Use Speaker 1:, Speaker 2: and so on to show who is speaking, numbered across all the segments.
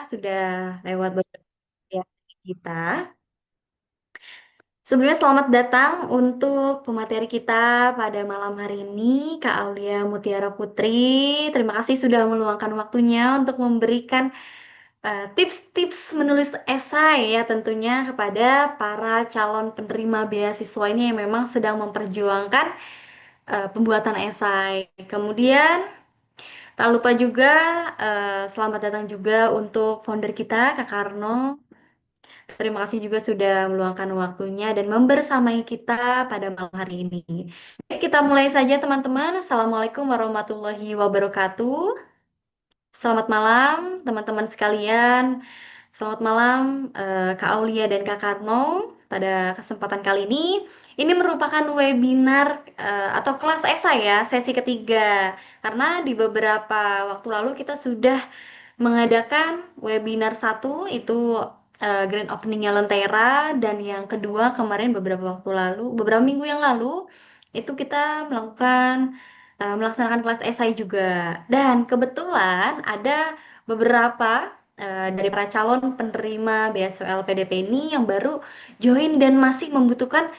Speaker 1: sudah lewat beberapa ya kita. Sebelumnya selamat datang untuk pemateri kita pada malam hari ini, Kak Aulia Mutiara Putri. Terima kasih sudah meluangkan waktunya untuk memberikan tips-tips menulis esai ya tentunya kepada para calon penerima beasiswa ini yang memang sedang memperjuangkan pembuatan esai. Kemudian tak lupa juga selamat datang juga untuk founder kita, Kak Karno. Terima kasih juga sudah meluangkan waktunya dan membersamai kita pada malam hari ini. Baik, kita mulai saja teman-teman. Assalamualaikum warahmatullahi wabarakatuh. Selamat malam teman-teman sekalian. Selamat malam Kak Aulia dan Kak Karno. Pada kesempatan kali ini merupakan webinar atau kelas esai ya, sesi ketiga. Karena di beberapa waktu lalu kita sudah mengadakan webinar satu itu grand openingnya Lentera, dan yang kedua kemarin beberapa waktu lalu, beberapa minggu yang lalu itu kita melaksanakan kelas esai juga. Dan kebetulan ada beberapa dari para calon penerima beasiswa LPDP ini yang baru join dan masih membutuhkan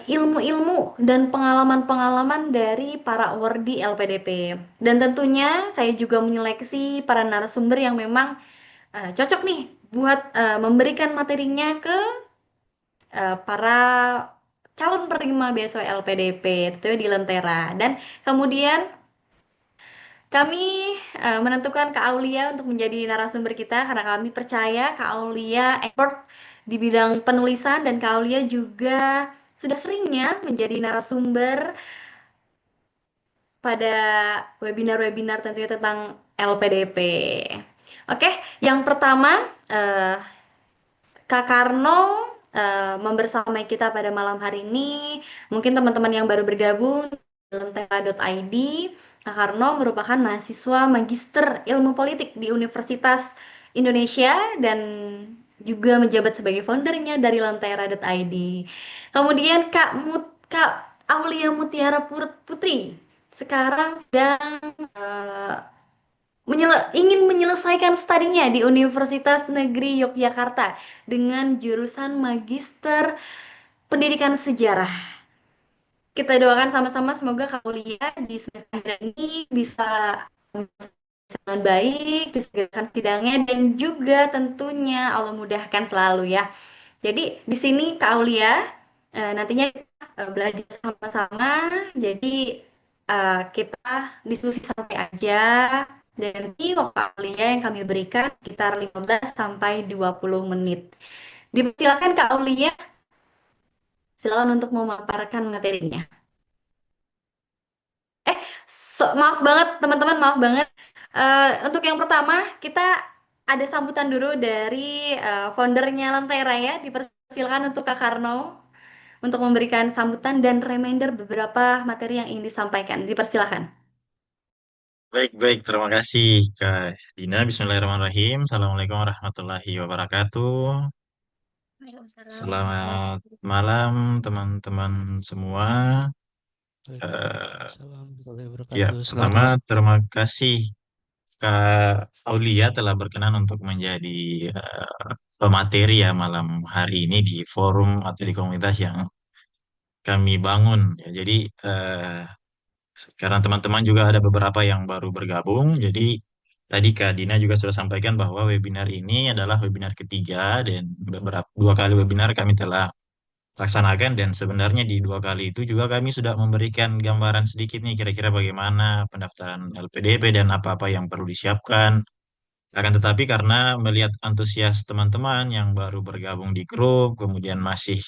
Speaker 1: ilmu-ilmu dan pengalaman-pengalaman dari para awardee LPDP. Dan tentunya saya juga menyeleksi para narasumber yang memang cocok nih buat memberikan materinya ke para calon penerima beasiswa LPDP, tentunya di Lentera. Dan kemudian kami menentukan Kak Aulia untuk menjadi narasumber kita karena kami percaya Kak Aulia expert di bidang penulisan, dan Kak Aulia juga sudah seringnya menjadi narasumber pada webinar-webinar tentunya tentang LPDP. Oke, yang pertama Kak Karno membersamai kita pada malam hari ini. Mungkin teman-teman yang baru bergabung dalam Tela.id, Kak Karno merupakan mahasiswa Magister Ilmu Politik di Universitas Indonesia dan juga menjabat sebagai foundernya dari Lentera.id. Kemudian Kak Aulia Mutiara Putri sekarang sedang eh, ingin menyelesaikan studinya di Universitas Negeri Yogyakarta dengan jurusan Magister Pendidikan Sejarah. Kita doakan sama-sama semoga Kak Aulia di semester ini bisa dengan baik, disegerakan sidangnya, dan juga tentunya Allah mudahkan selalu ya. Jadi di sini Kak Aulia nantinya belajar sama-sama. Jadi kita diskusi santai aja, dan nanti waktu Aulia yang kami berikan sekitar 15 sampai 20 menit. Dipersilakan Kak Aulia, silakan untuk memaparkan materinya. Eh, maaf banget teman-teman, maaf banget. Untuk yang pertama, kita ada sambutan dulu dari foundernya Lentera ya. Dipersilakan untuk Kak Karno untuk memberikan sambutan dan reminder beberapa materi yang ingin disampaikan. Dipersilakan.
Speaker 2: Baik, baik. Terima kasih, Kak Dina. Bismillahirrahmanirrahim. Assalamualaikum warahmatullahi wabarakatuh.
Speaker 1: Waalaikumsalam
Speaker 2: Selamat
Speaker 1: warahmatullahi
Speaker 2: malam, teman-teman semua. Eh,
Speaker 3: Waalaikumsalam warahmatullahi
Speaker 2: ya,
Speaker 3: wabarakatuh. Selamat
Speaker 2: pertama
Speaker 3: malam.
Speaker 2: terima kasih Kak Aulia telah berkenan untuk menjadi pemateri ya malam hari ini di forum atau di komunitas yang kami bangun. Ya, jadi eh, karena teman-teman juga ada beberapa yang baru bergabung, jadi tadi Kak Dina juga sudah sampaikan bahwa webinar ini adalah webinar ketiga dan beberapa dua kali webinar kami telah laksanakan, dan sebenarnya di dua kali itu juga kami sudah memberikan gambaran sedikit nih kira-kira bagaimana pendaftaran LPDP dan apa-apa yang perlu disiapkan. Akan tetapi karena melihat antusias teman-teman yang baru bergabung di grup, kemudian masih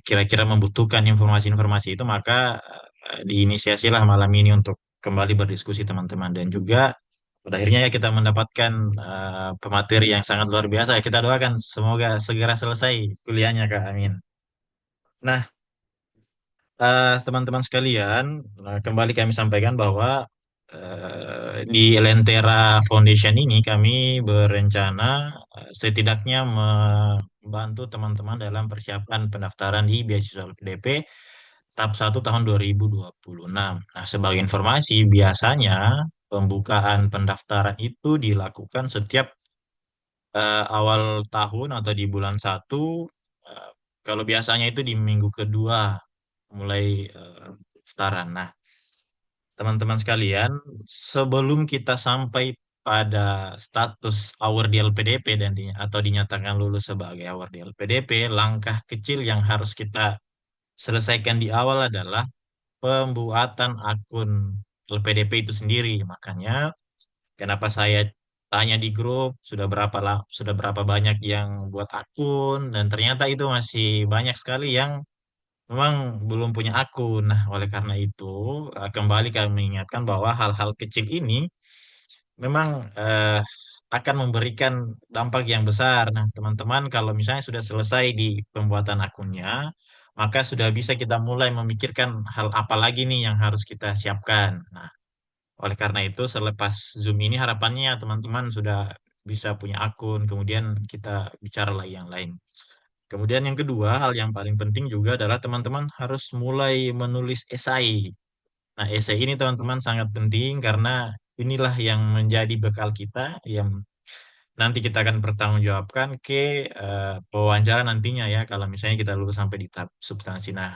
Speaker 2: kira-kira membutuhkan informasi-informasi itu, maka diinisiasilah malam ini untuk kembali berdiskusi teman-teman, dan juga pada akhirnya ya kita mendapatkan pemateri yang sangat luar biasa. Kita doakan semoga segera selesai kuliahnya, Kak. Amin. Nah, teman-teman sekalian, kembali kami sampaikan bahwa di Lentera Foundation ini kami berencana setidaknya membantu teman-teman dalam persiapan pendaftaran di beasiswa LPDP tahap 1 tahun 2026. Nah, sebagai informasi, biasanya pembukaan pendaftaran itu dilakukan setiap awal tahun atau di bulan satu. eh, Kalau biasanya itu di minggu kedua mulai pendaftaran. Nah, teman-teman sekalian, sebelum kita sampai pada status award di LPDP atau dinyatakan lulus sebagai award di LPDP, langkah kecil yang harus kita selesaikan di awal adalah pembuatan akun LPDP itu sendiri. Makanya kenapa saya tanya di grup sudah berapa banyak yang buat akun, dan ternyata itu masih banyak sekali yang memang belum punya akun. Nah, oleh karena itu, kembali kami mengingatkan bahwa hal-hal kecil ini memang akan memberikan dampak yang besar. Nah, teman-teman, kalau misalnya sudah selesai di pembuatan akunnya, maka sudah bisa kita mulai memikirkan hal apa lagi nih yang harus kita siapkan. Nah, oleh karena itu, selepas Zoom ini harapannya teman-teman sudah bisa punya akun, kemudian kita bicara lagi yang lain. Kemudian yang kedua, hal yang paling penting juga adalah teman-teman harus mulai menulis esai. Nah, esai ini teman-teman sangat penting karena inilah yang menjadi bekal kita yang nanti kita akan pertanggungjawabkan ke pewawancara nantinya ya, kalau misalnya kita lulus sampai di tahap substansi. Nah,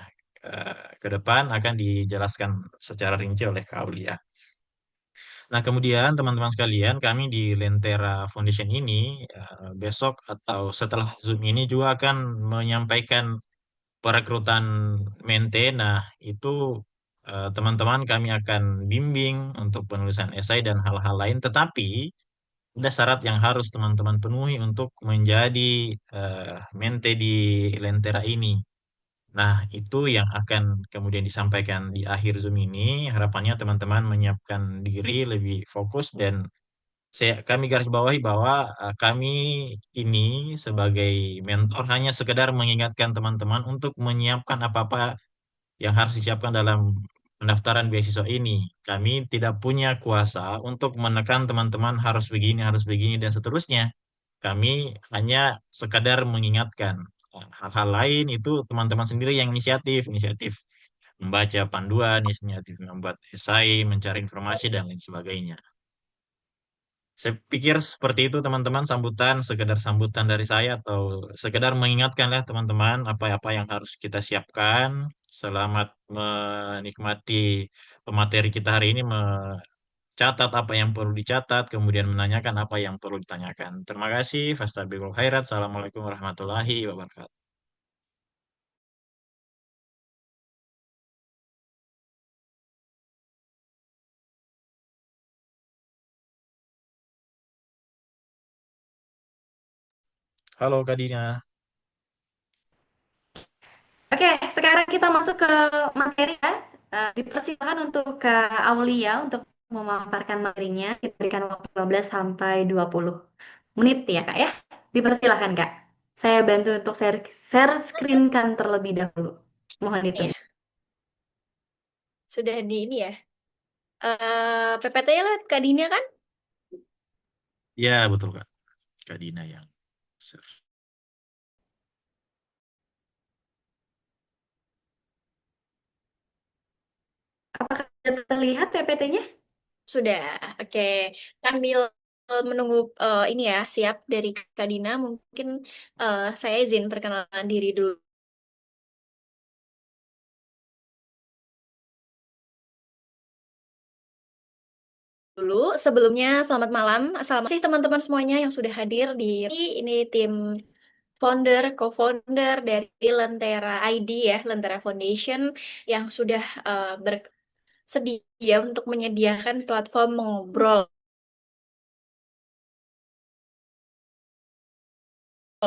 Speaker 2: ke depan akan dijelaskan secara rinci oleh Kak Aulia. Nah, kemudian teman-teman sekalian, kami di Lentera Foundation ini besok atau setelah Zoom ini juga akan menyampaikan perekrutan mente. Nah, itu teman-teman kami akan bimbing untuk penulisan esai dan hal-hal lain. Tetapi ada syarat yang harus teman-teman penuhi untuk menjadi mente di Lentera ini. Nah, itu yang akan kemudian disampaikan di akhir Zoom ini. Harapannya teman-teman menyiapkan diri lebih fokus, dan kami garis bawahi bahwa kami ini sebagai mentor hanya sekedar mengingatkan teman-teman untuk menyiapkan apa-apa yang harus disiapkan dalam pendaftaran beasiswa ini. Kami tidak punya kuasa untuk menekan teman-teman harus begini, dan seterusnya. Kami hanya sekadar mengingatkan. Hal-hal lain itu teman-teman sendiri yang inisiatif membaca panduan, inisiatif membuat esai, mencari informasi, dan lain sebagainya. Saya pikir seperti itu teman-teman, sekedar sambutan dari saya, atau sekedar mengingatkan ya teman-teman apa-apa yang harus kita siapkan. Selamat menikmati pemateri kita hari ini, mencatat apa yang perlu dicatat, kemudian menanyakan apa yang perlu ditanyakan. Terima kasih. Fastabiqul khairat. Assalamualaikum warahmatullahi wabarakatuh. Halo Kak Dina.
Speaker 1: Oke, sekarang kita masuk ke materi ya. Dipersilakan untuk Kak Aulia untuk memaparkan materinya. Kita berikan waktu 15 sampai 20 menit ya Kak ya. Dipersilakan Kak. Saya bantu untuk share screen kan terlebih dahulu. Mohon
Speaker 3: Iya,
Speaker 1: ditunggu.
Speaker 3: sudah di ini ya. PPT-nya lewat Kak Dina kan?
Speaker 2: Ya, betul Kak. Kak Dina yang share.
Speaker 1: Apakah sudah terlihat PPT-nya?
Speaker 3: Sudah. Oke. Sambil menunggu ini ya, siap dari Kak Dina, mungkin saya izin perkenalan diri dulu. Sebelumnya, selamat malam. Selamat sih teman-teman semuanya yang sudah hadir di ini tim founder, co-founder dari Lentera ID ya, Lentera Foundation yang sudah bersedia untuk menyediakan platform mengobrol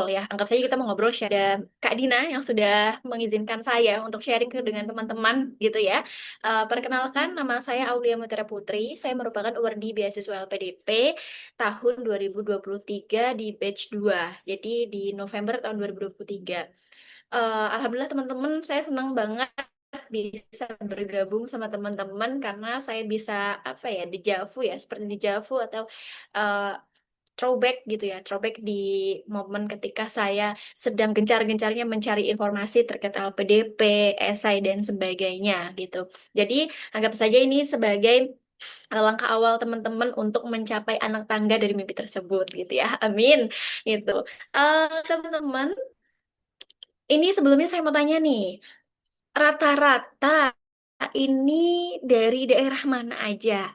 Speaker 3: ya. Anggap saja kita mau ngobrol share. Ada Kak Dina yang sudah mengizinkan saya untuk sharing dengan teman-teman gitu ya. Perkenalkan, nama saya Aulia Mutiara Putri. Saya merupakan awardee beasiswa LPDP tahun 2023 di batch 2. Jadi di November tahun 2023. Alhamdulillah teman-teman, saya senang banget bisa bergabung sama teman-teman karena saya bisa apa ya, dejavu ya, seperti dejavu atau eh, throwback gitu ya, throwback di momen ketika saya sedang gencar-gencarnya mencari informasi terkait LPDP, esai dan sebagainya gitu. Jadi anggap saja ini sebagai langkah awal teman-teman untuk mencapai anak tangga dari mimpi tersebut gitu ya. Amin. Gitu. Teman-teman, ini sebelumnya saya mau tanya nih, rata-rata ini dari daerah mana aja?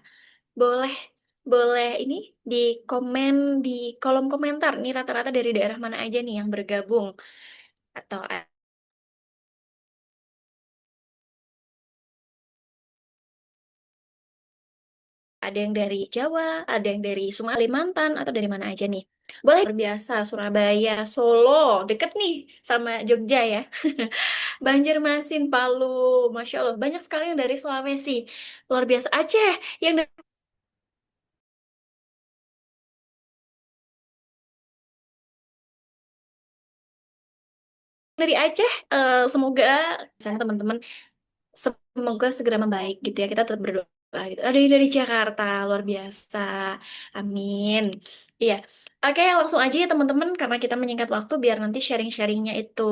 Speaker 3: Boleh boleh ini di komen di kolom komentar nih rata-rata dari daerah mana aja nih yang bergabung atau ada yang dari Jawa, ada yang dari Sumatera, Kalimantan, atau dari mana aja nih? Boleh, luar biasa, Surabaya, Solo, deket nih sama Jogja ya. Banjarmasin, Palu, Masya Allah, banyak sekali yang dari Sulawesi. Luar biasa, Aceh, yang dari Aceh, semoga sana teman-teman semoga segera membaik gitu ya. Kita tetap berdoa gitu. Ada yang dari Jakarta, luar biasa. Amin. Iya. Oke, langsung aja ya teman-teman karena kita menyingkat waktu biar nanti sharing-sharingnya itu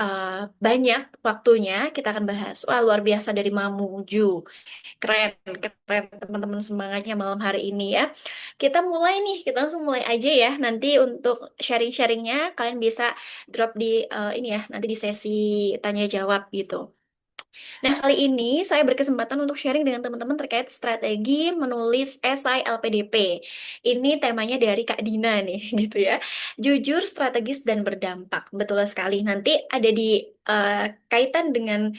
Speaker 3: uh, banyak waktunya. Kita akan bahas. Wah, luar biasa dari Mamuju. Keren, keren teman-teman semangatnya malam hari ini ya. Kita mulai nih, kita langsung mulai aja ya. Nanti untuk sharing-sharingnya kalian bisa drop di ini ya, nanti di sesi tanya jawab gitu. Nah, kali ini saya berkesempatan untuk sharing dengan teman-teman terkait strategi menulis esai LPDP. Ini temanya dari Kak Dina nih, gitu ya. Jujur, strategis, dan berdampak. Betul sekali. Nanti ada di eh, kaitan dengan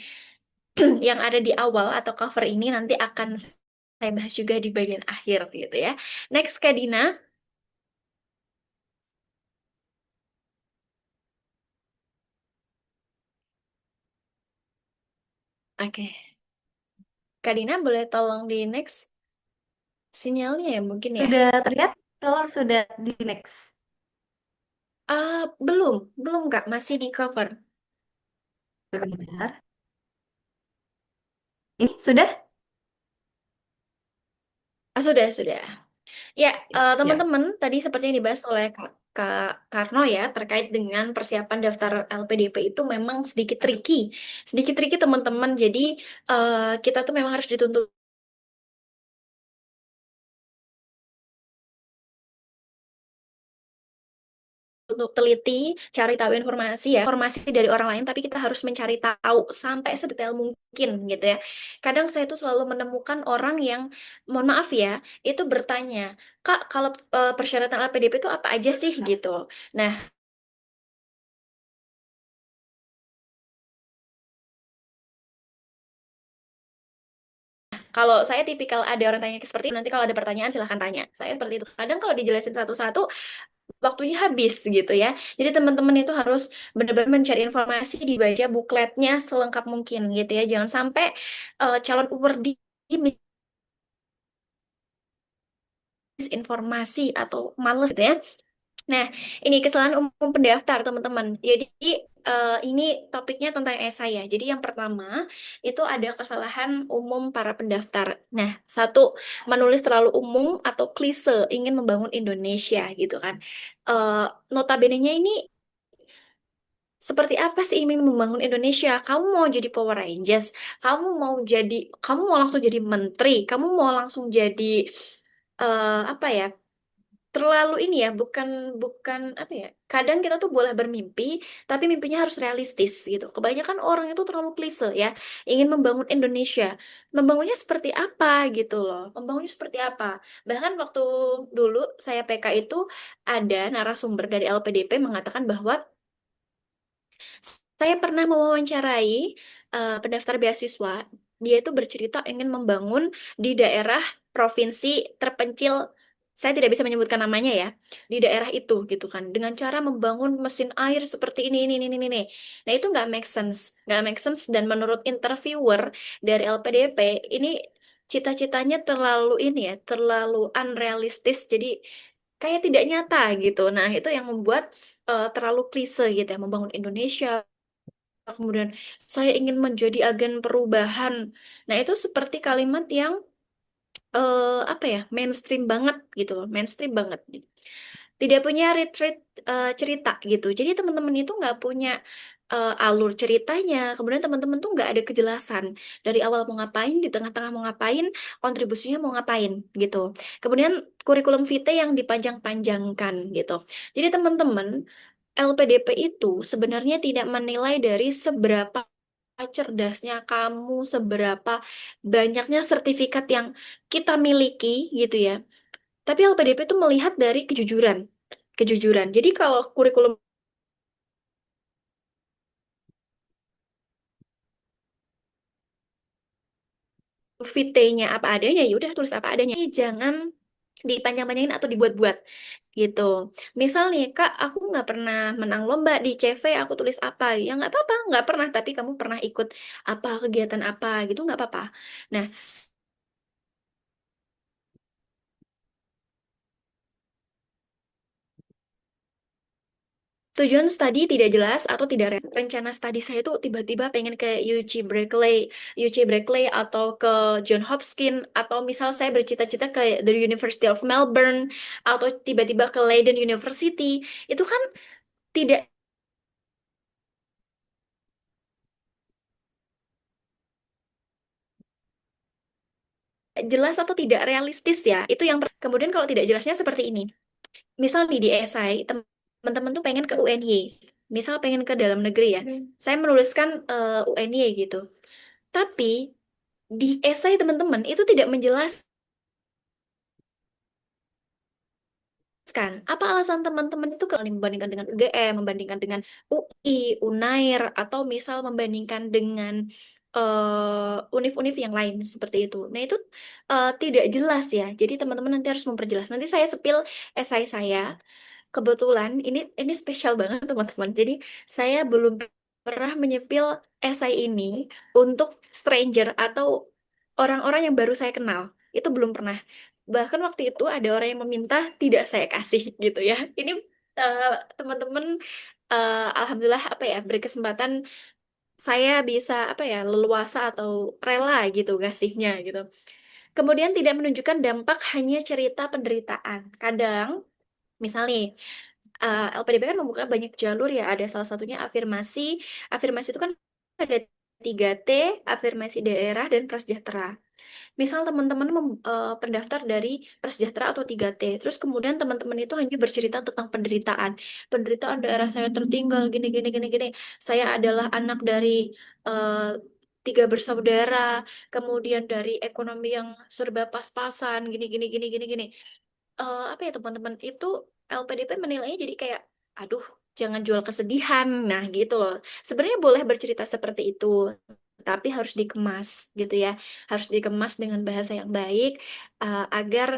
Speaker 3: yang ada di awal atau cover ini nanti akan saya bahas juga di bagian akhir gitu ya. Next, Kak Dina. Oke. Kak Dina boleh tolong di next sinyalnya ya mungkin ya.
Speaker 1: Sudah terlihat kalau sudah di next.
Speaker 3: Belum, belum Kak, masih di cover.
Speaker 1: Sebentar. Ini sudah?
Speaker 3: Sudah, sudah. Ya,
Speaker 1: Siap.
Speaker 3: teman-teman, tadi seperti yang dibahas oleh Kak Karno ya, terkait dengan persiapan daftar LPDP itu memang sedikit tricky. Sedikit tricky, teman-teman. Jadi, kita tuh memang harus dituntut untuk teliti, cari tahu informasi ya, informasi dari orang lain, tapi kita harus mencari tahu sampai sedetail mungkin gitu ya. Kadang saya tuh selalu menemukan orang yang, mohon maaf ya, itu bertanya, Kak, kalau persyaratan LPDP itu apa aja sih gitu. Nah, kalau saya tipikal ada orang tanya seperti itu, nanti kalau ada pertanyaan silahkan tanya. Saya seperti itu. Kadang kalau dijelasin satu-satu, waktunya habis gitu ya. Jadi teman-teman itu harus benar-benar mencari informasi, dibaca bukletnya selengkap mungkin gitu ya. Jangan sampai calon Uwerdi misinformasi atau males gitu ya. Nah, ini kesalahan umum pendaftar, teman-teman. Jadi, ini topiknya tentang esai ya. Jadi, yang pertama, itu ada kesalahan umum para pendaftar. Nah, satu, menulis terlalu umum atau klise, ingin membangun Indonesia, gitu kan. Eh, Notabene-nya ini, seperti apa sih ingin membangun Indonesia? Kamu mau jadi Power Rangers? Kamu mau langsung jadi menteri? Kamu mau langsung jadi, apa ya? Terlalu ini ya, bukan bukan apa ya, kadang kita tuh boleh bermimpi tapi mimpinya harus realistis gitu. Kebanyakan orang itu terlalu klise ya, ingin membangun Indonesia, membangunnya seperti apa gitu loh, membangunnya seperti apa. Bahkan waktu dulu saya PK itu ada narasumber dari LPDP mengatakan bahwa saya pernah mewawancarai pendaftar beasiswa. Dia itu bercerita ingin membangun di daerah provinsi terpencil. Saya tidak bisa menyebutkan namanya ya, di daerah itu gitu kan, dengan cara membangun mesin air seperti ini. Nah itu nggak make sense, nggak make sense. Dan menurut interviewer dari LPDP, ini cita-citanya terlalu ini ya, terlalu unrealistis. Jadi kayak tidak nyata gitu. Nah itu yang membuat terlalu klise gitu ya, membangun Indonesia, kemudian saya ingin menjadi agen perubahan. Nah, itu seperti kalimat yang apa ya, mainstream banget gitu loh, mainstream banget gitu. Tidak punya retreat cerita gitu. Jadi teman-teman itu nggak punya alur ceritanya. Kemudian teman-teman tuh nggak ada kejelasan dari awal mau ngapain, di tengah-tengah mau ngapain, kontribusinya mau ngapain gitu. Kemudian kurikulum vitae yang dipanjang-panjangkan gitu. Jadi teman-teman, LPDP itu sebenarnya tidak menilai dari seberapa cerdasnya kamu, seberapa banyaknya sertifikat yang kita miliki gitu ya. Tapi LPDP itu melihat dari kejujuran. Kejujuran. Jadi kalau kurikulum vitae-nya apa adanya, ya udah tulis apa adanya. Jangan dipanjang-panjangin atau dibuat-buat gitu. Misal nih, Kak, aku nggak pernah menang lomba di CV, aku tulis apa? Ya nggak apa-apa, nggak pernah. Tapi kamu pernah ikut apa, kegiatan apa gitu, nggak apa-apa. Nah, tujuan studi tidak jelas atau tidak rencana studi saya tuh tiba-tiba pengen ke UC Berkeley atau ke John Hopkins atau misal saya bercita-cita ke the University of Melbourne atau tiba-tiba ke Leiden University. Itu kan tidak jelas atau tidak realistis ya. Itu yang kemudian kalau tidak jelasnya seperti ini. Misal nih di esai teman-teman tuh pengen ke UNY. Misal pengen ke dalam negeri ya. Saya menuliskan UNY gitu. Tapi di esai teman-teman itu tidak menjelaskan apa alasan teman-teman itu kalau membandingkan dengan UGM, membandingkan dengan UI, Unair, atau misal membandingkan dengan univ-univ yang lain seperti itu. Nah itu tidak jelas ya. Jadi teman-teman nanti harus memperjelas. Nanti saya sepil esai saya. Kebetulan ini spesial banget teman-teman. Jadi saya belum pernah menyepil esai ini untuk stranger atau orang-orang yang baru saya kenal. Itu belum pernah. Bahkan waktu itu ada orang yang meminta tidak saya kasih gitu ya. Ini eh, teman-teman alhamdulillah apa ya berkesempatan saya bisa apa ya leluasa atau rela gitu kasihnya gitu. Kemudian tidak menunjukkan dampak hanya cerita penderitaan. Kadang misal nih LPDP kan membuka banyak jalur ya. Ada salah satunya afirmasi. Afirmasi itu kan ada 3T, afirmasi daerah, dan prasejahtera. Misal teman-teman pendaftar dari prasejahtera atau 3T, terus kemudian teman-teman itu hanya bercerita tentang penderitaan. Penderitaan daerah saya tertinggal, gini, gini, gini, gini. Saya adalah anak dari eh, tiga bersaudara, kemudian dari ekonomi yang serba pas-pasan, gini, gini, gini, gini, gini. Apa ya teman-teman itu LPDP menilainya jadi kayak aduh jangan jual kesedihan nah gitu loh sebenarnya boleh bercerita seperti itu tapi harus dikemas gitu ya harus dikemas dengan bahasa yang baik agar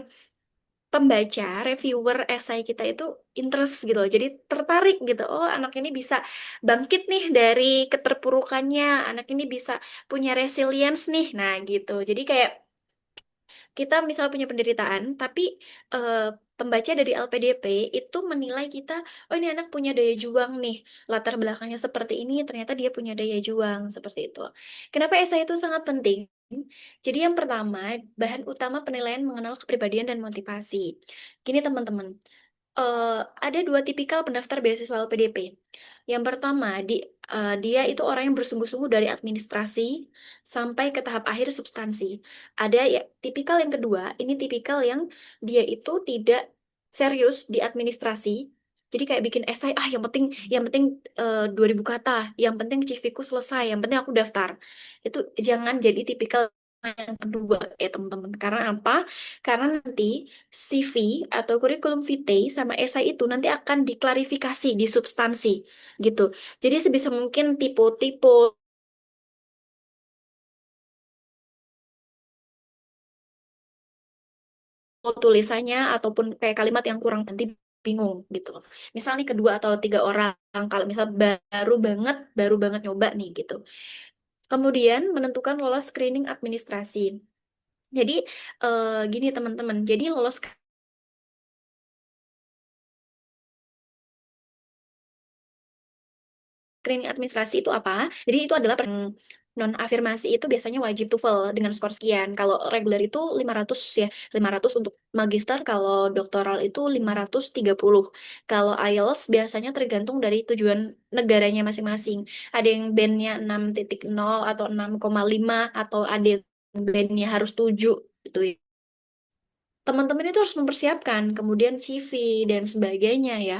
Speaker 3: pembaca reviewer esai kita itu interest gitu loh jadi tertarik gitu oh anak ini bisa bangkit nih dari keterpurukannya anak ini bisa punya resilience nih nah gitu jadi kayak kita misal punya penderitaan, tapi eh, pembaca dari LPDP itu menilai kita, oh ini anak punya daya juang nih, latar belakangnya seperti ini, ternyata dia punya daya juang seperti itu. Kenapa esai itu sangat penting? Jadi yang pertama, bahan utama penilaian mengenal kepribadian dan motivasi. Gini teman-teman, eh, ada dua tipikal pendaftar beasiswa LPDP. Yang pertama, dia itu orang yang bersungguh-sungguh dari administrasi sampai ke tahap akhir substansi. Ada ya, tipikal yang kedua, ini tipikal yang dia itu tidak serius di administrasi. Jadi kayak bikin esai, yang penting 2000 kata, yang penting CV-ku selesai, yang penting aku daftar. Itu jangan jadi tipikal yang kedua ya teman-teman. Karena apa? Karena nanti CV atau kurikulum vitae sama esai itu nanti akan diklarifikasi di substansi gitu. Jadi sebisa mungkin tipe-tipe tulisannya ataupun kayak kalimat yang kurang nanti bingung gitu. Misalnya kedua atau tiga orang kalau misal baru banget nyoba nih gitu. Kemudian menentukan lolos screening administrasi. Jadi gini teman-teman, jadi lolos screening administrasi itu apa? Jadi itu adalah non afirmasi itu biasanya wajib TOEFL dengan skor sekian. Kalau reguler itu 500 ya, 500 untuk magister, kalau doktoral itu 530. Kalau IELTS biasanya tergantung dari tujuan negaranya masing-masing. Ada yang bandnya 6,0 atau 6,5 atau ada yang bandnya harus 7 gitu ya. Teman-teman itu harus mempersiapkan, kemudian CV dan sebagainya ya.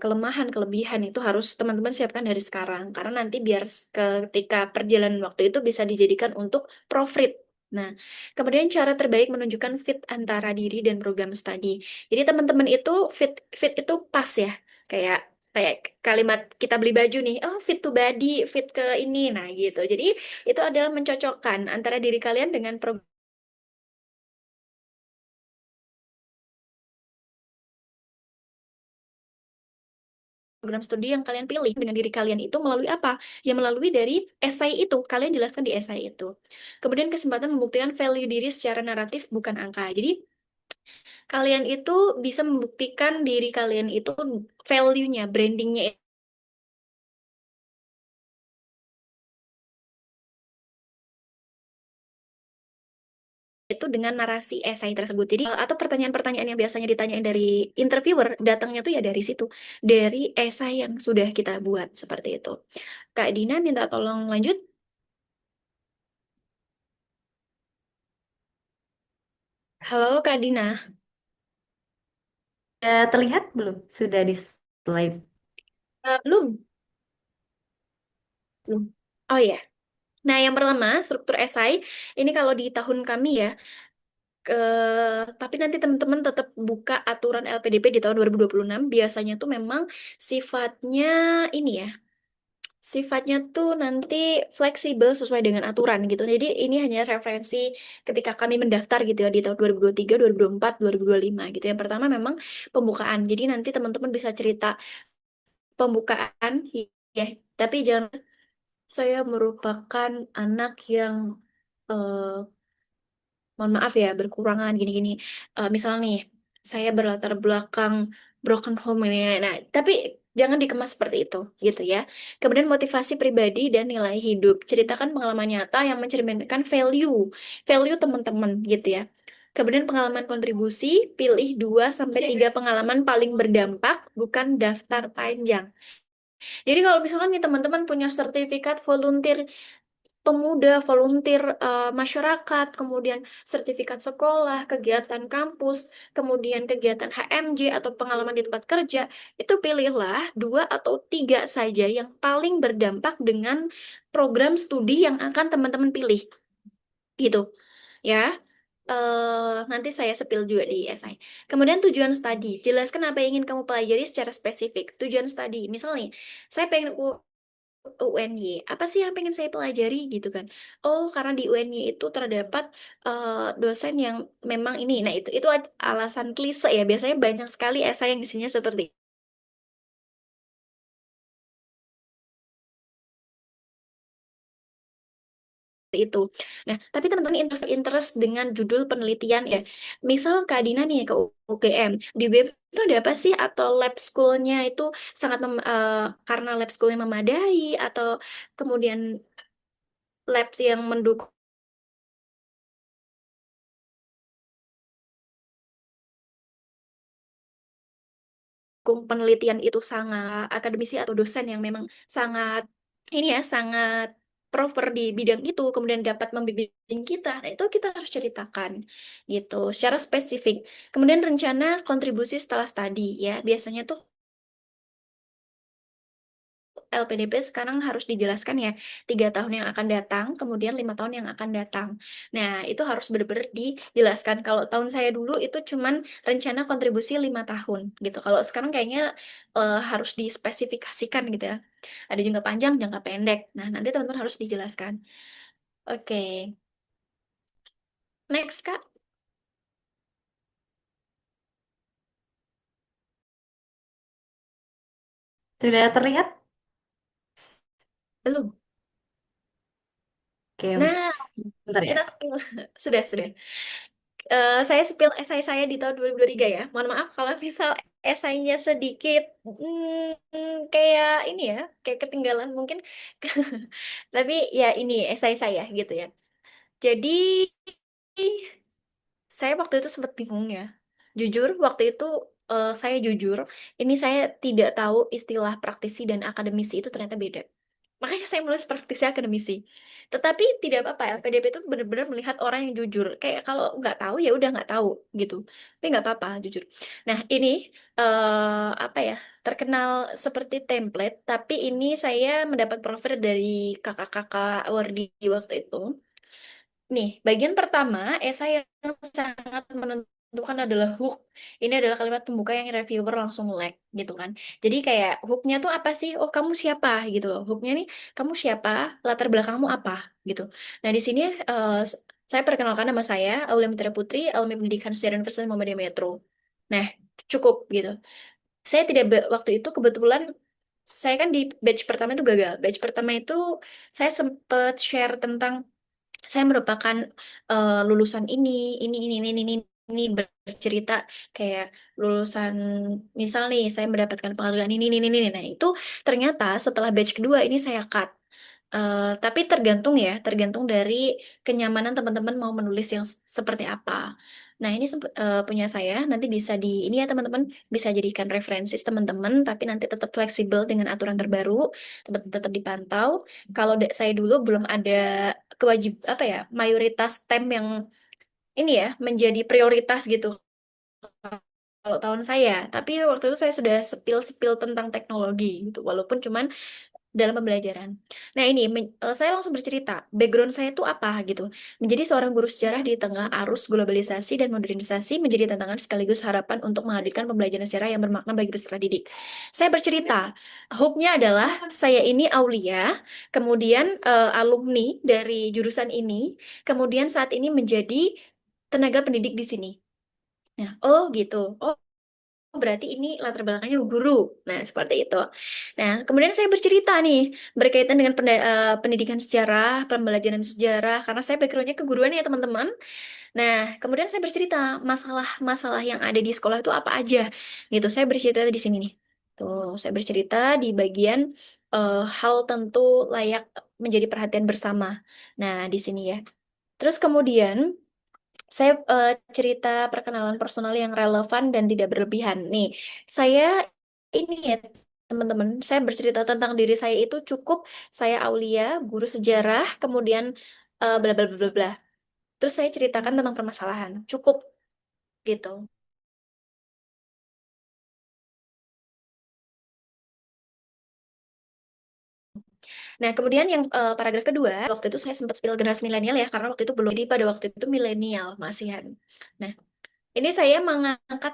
Speaker 3: Kelemahan, kelebihan itu harus teman-teman siapkan dari sekarang, karena nanti biar ketika perjalanan waktu itu bisa dijadikan untuk profit. Nah, kemudian cara terbaik menunjukkan fit antara diri dan program studi. Jadi teman-teman itu fit fit itu pas ya, kayak kayak kalimat kita beli baju nih, oh fit to body, fit ke ini, nah gitu. Jadi itu adalah mencocokkan antara diri kalian dengan program studi yang kalian pilih dengan diri kalian itu melalui apa? Ya melalui dari esai itu, kalian jelaskan di esai itu. Kemudian kesempatan membuktikan value diri secara naratif bukan angka. Jadi kalian itu bisa membuktikan diri kalian itu value-nya, brandingnya itu dengan narasi esai tersebut. Jadi atau pertanyaan-pertanyaan yang biasanya ditanyain dari interviewer, datangnya tuh ya dari situ, dari esai yang sudah kita buat seperti itu. Kak Dina minta tolong lanjut. Halo Kak Dina.
Speaker 1: Sudah terlihat belum? Sudah di slide.
Speaker 3: Belum. Belum. Oh iya. Nah, yang pertama, struktur esai. Ini kalau di tahun kami ya, ke, tapi nanti teman-teman tetap buka aturan LPDP di tahun 2026. Biasanya tuh memang sifatnya ini ya, sifatnya tuh nanti fleksibel sesuai dengan aturan gitu. Jadi ini hanya referensi ketika kami mendaftar gitu ya di tahun 2023, 2024, 2025 gitu. Yang pertama memang pembukaan. Jadi nanti teman-teman bisa cerita pembukaan ya, tapi jangan saya merupakan anak yang eh, mohon maaf ya berkurangan gini-gini. Misal nih, saya berlatar belakang broken home ini. Nah, tapi jangan dikemas seperti itu, gitu ya. Kemudian motivasi pribadi dan nilai hidup. Ceritakan pengalaman nyata yang mencerminkan value teman-teman, gitu ya. Kemudian pengalaman kontribusi, pilih 2 sampai 3 pengalaman paling berdampak, bukan daftar panjang. Jadi kalau misalkan nih teman-teman punya sertifikat volunteer pemuda, volunteer masyarakat, kemudian sertifikat sekolah, kegiatan kampus, kemudian kegiatan HMJ atau pengalaman di tempat kerja, itu pilihlah 2 atau 3 saja yang paling berdampak dengan program studi yang akan teman-teman pilih, gitu. Ya, nanti saya sepil juga di esai. Kemudian tujuan studi, jelaskan apa yang ingin kamu pelajari secara spesifik. Tujuan studi, misalnya nih, saya pengen UNY. Apa sih yang pengen saya pelajari gitu kan? Oh, karena di UNY itu terdapat dosen yang memang ini. Nah, itu alasan klise ya. Biasanya banyak sekali esai yang isinya seperti itu. Nah, tapi teman-teman interest dengan judul penelitian ya. Misal Kak Dina nih ke UGM, di web itu ada apa sih atau lab school-nya itu sangat karena lab school-nya memadai atau kemudian labs yang mendukung penelitian itu sangat akademisi atau dosen yang memang sangat ini ya sangat proper di bidang itu kemudian dapat membimbing kita. Nah, itu kita harus ceritakan gitu secara spesifik. Kemudian rencana kontribusi setelah studi ya. Biasanya tuh LPDP sekarang harus dijelaskan ya 3 tahun yang akan datang, kemudian 5 tahun yang akan datang. Nah, itu harus benar-benar dijelaskan. Kalau tahun saya dulu itu cuman rencana kontribusi 5 tahun gitu. Kalau sekarang kayaknya harus dispesifikasikan gitu ya. Ada jangka panjang, jangka pendek. Nah, nanti teman-teman harus dijelaskan. Oke, next Kak.
Speaker 1: Sudah terlihat?
Speaker 3: Belum.
Speaker 1: Oke,
Speaker 3: Nah,
Speaker 1: bentar ya.
Speaker 3: kita spill. Sudah. Saya spill esai saya di tahun 2023 ya. Mohon maaf kalau misal esainya sedikit kayak ini ya, kayak ketinggalan mungkin. Tapi ya ini esai saya gitu ya. Jadi saya waktu itu sempat bingung ya. Jujur, waktu itu saya jujur, ini saya tidak tahu istilah praktisi dan akademisi itu ternyata beda. Makanya saya menulis praktisi akademisi. Tetapi tidak apa-apa, LPDP itu benar-benar melihat orang yang jujur. Kayak kalau nggak tahu ya udah nggak tahu gitu. Tapi nggak apa-apa, jujur. Nah ini apa ya, terkenal seperti template, tapi ini saya mendapat profil dari kakak-kakak Wardi waktu itu. Nih, bagian pertama, esai yang sangat menentukan adalah hook. Ini adalah kalimat pembuka yang reviewer langsung like, gitu kan. Jadi kayak hooknya tuh apa sih? Oh, kamu siapa? Gitu loh. Hooknya nih, kamu siapa? Latar belakangmu apa? Gitu. Nah, di sini saya perkenalkan nama saya, Aulia Mutiara Putri, alumni Pendidikan Sejarah Universitas Muhammadiyah Metro. Nah, cukup gitu. Saya tidak waktu itu kebetulan saya kan di batch pertama itu gagal. Batch pertama itu saya sempat share tentang saya merupakan lulusan ini bercerita kayak lulusan misal nih saya mendapatkan penghargaan ini. Nah, itu ternyata setelah batch kedua ini saya cut. Tapi tergantung ya, tergantung dari kenyamanan teman-teman mau menulis yang seperti apa. Nah, ini punya saya, nanti bisa ini ya teman-teman, bisa jadikan referensi teman-teman, tapi nanti tetap fleksibel dengan aturan terbaru, tetap dipantau. Kalau saya dulu belum ada kewajib apa ya, mayoritas tem yang ini ya, menjadi prioritas gitu. Kalau tahun saya, tapi waktu itu saya sudah sepil-sepil tentang teknologi gitu, walaupun cuman dalam pembelajaran. Nah ini saya langsung bercerita background saya itu apa gitu. Menjadi seorang guru sejarah di tengah arus globalisasi dan modernisasi menjadi tantangan sekaligus harapan untuk menghadirkan pembelajaran sejarah yang bermakna bagi peserta didik. Saya bercerita, hooknya adalah saya ini Aulia, kemudian alumni dari jurusan ini, kemudian saat ini menjadi tenaga pendidik di sini. Nah, oh gitu. Oh, berarti ini latar belakangnya guru. Nah, seperti itu. Nah, kemudian saya bercerita nih berkaitan dengan pendidikan sejarah, pembelajaran sejarah, karena saya backgroundnya keguruan ya teman-teman. Nah, kemudian saya bercerita masalah-masalah yang ada di sekolah itu apa aja, gitu. Saya bercerita di sini nih. Tuh, saya bercerita di bagian hal tentu layak menjadi perhatian bersama. Nah, di sini ya. Terus kemudian saya cerita perkenalan personal yang relevan dan tidak berlebihan. Nih, saya ini ya teman-teman, saya bercerita tentang diri saya itu cukup saya Aulia, guru sejarah, kemudian bla bla bla bla bla. Terus saya ceritakan tentang permasalahan. Cukup gitu. Nah, kemudian yang paragraf kedua, waktu itu saya sempat spill generasi milenial ya, karena waktu itu belum. Jadi pada waktu itu milenial masihan. Nah, ini saya mengangkat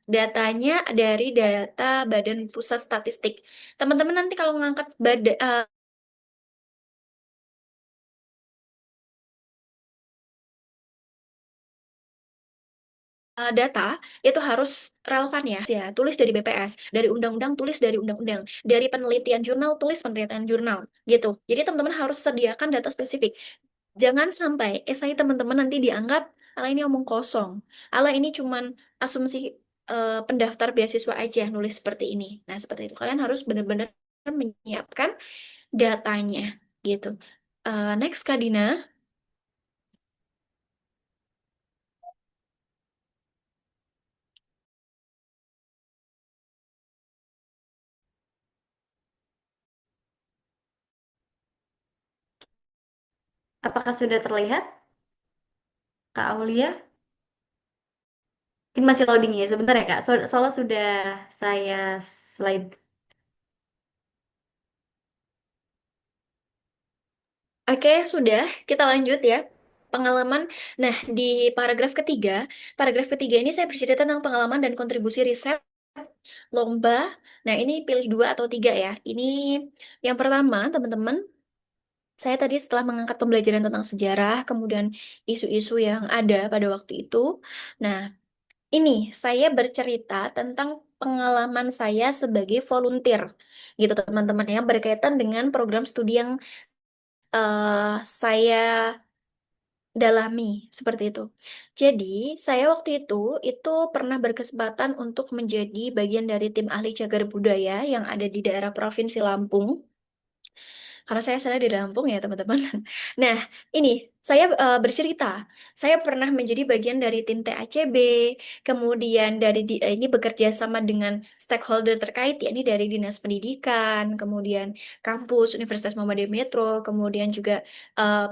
Speaker 3: datanya dari data Badan Pusat Statistik. Teman-teman nanti kalau mengangkat data itu harus relevan ya. Ya, tulis dari BPS, dari undang-undang tulis dari undang-undang, dari penelitian jurnal tulis penelitian jurnal gitu. Jadi teman-teman harus sediakan data spesifik. Jangan sampai esai teman-teman nanti dianggap ala ini omong kosong. Ala ini cuman asumsi pendaftar beasiswa aja nulis seperti ini. Nah, seperti itu. Kalian harus benar-benar menyiapkan datanya gitu. Next Kak Dina.
Speaker 1: Apakah sudah terlihat, Kak Aulia? Ini masih loading ya, sebentar ya Kak. Soalnya sudah saya slide.
Speaker 3: Oke, sudah. Kita lanjut ya. Pengalaman. Nah, di paragraf ketiga ini saya bercerita tentang pengalaman dan kontribusi riset lomba. Nah, ini pilih dua atau tiga ya. Ini yang pertama, teman-teman. Saya tadi setelah mengangkat pembelajaran tentang sejarah, kemudian isu-isu yang ada pada waktu itu. Nah, ini saya bercerita tentang pengalaman saya sebagai volunteer, gitu teman-teman ya, berkaitan dengan program studi yang saya dalami seperti itu. Jadi, saya waktu itu pernah berkesempatan untuk menjadi bagian dari tim ahli cagar budaya yang ada di daerah Provinsi Lampung. Karena saya asli di Lampung ya, teman-teman. Nah, ini saya bercerita. Saya pernah menjadi bagian dari tim TACB, kemudian ini bekerja sama dengan stakeholder terkait, yakni dari Dinas Pendidikan, kemudian kampus Universitas Muhammadiyah Metro, kemudian juga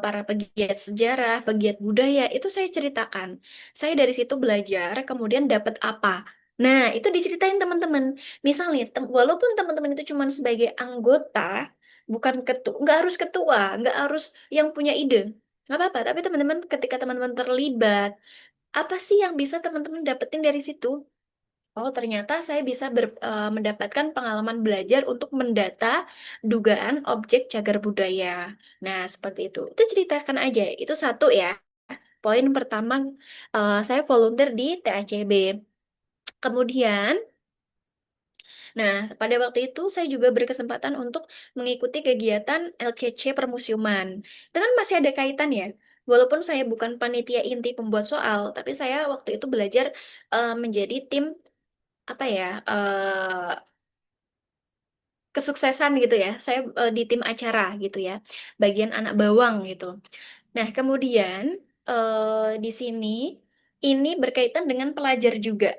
Speaker 3: para pegiat sejarah, pegiat budaya, itu saya ceritakan. Saya dari situ belajar, kemudian dapat apa? Nah, itu diceritain teman-teman. Misalnya, walaupun teman-teman itu cuma sebagai anggota, bukan ketua, nggak harus ketua, nggak harus yang punya ide, nggak apa-apa. Tapi teman-teman, ketika teman-teman terlibat, apa sih yang bisa teman-teman dapetin dari situ? Oh, ternyata saya bisa mendapatkan pengalaman belajar untuk mendata dugaan objek cagar budaya. Nah, seperti itu. Itu ceritakan aja. Itu satu ya. Poin pertama, saya volunteer di TACB. Kemudian, nah, pada waktu itu saya juga berkesempatan untuk mengikuti kegiatan LCC Permusiuman. Itu kan masih ada kaitan ya. Walaupun saya bukan panitia inti pembuat soal, tapi saya waktu itu belajar menjadi tim apa ya kesuksesan gitu ya. Saya di tim acara gitu ya, bagian anak bawang gitu. Nah, kemudian di sini ini berkaitan dengan pelajar juga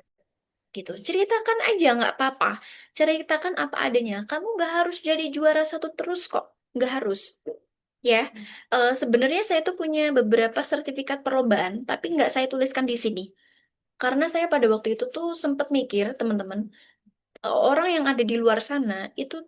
Speaker 3: gitu. Ceritakan aja nggak apa-apa. Ceritakan apa adanya. Kamu nggak harus jadi juara satu terus kok. Nggak harus. Ya, sebenarnya saya tuh punya beberapa sertifikat perlombaan, tapi nggak saya tuliskan di sini. Karena saya pada waktu itu tuh sempat mikir, teman-teman, orang yang ada di luar sana itu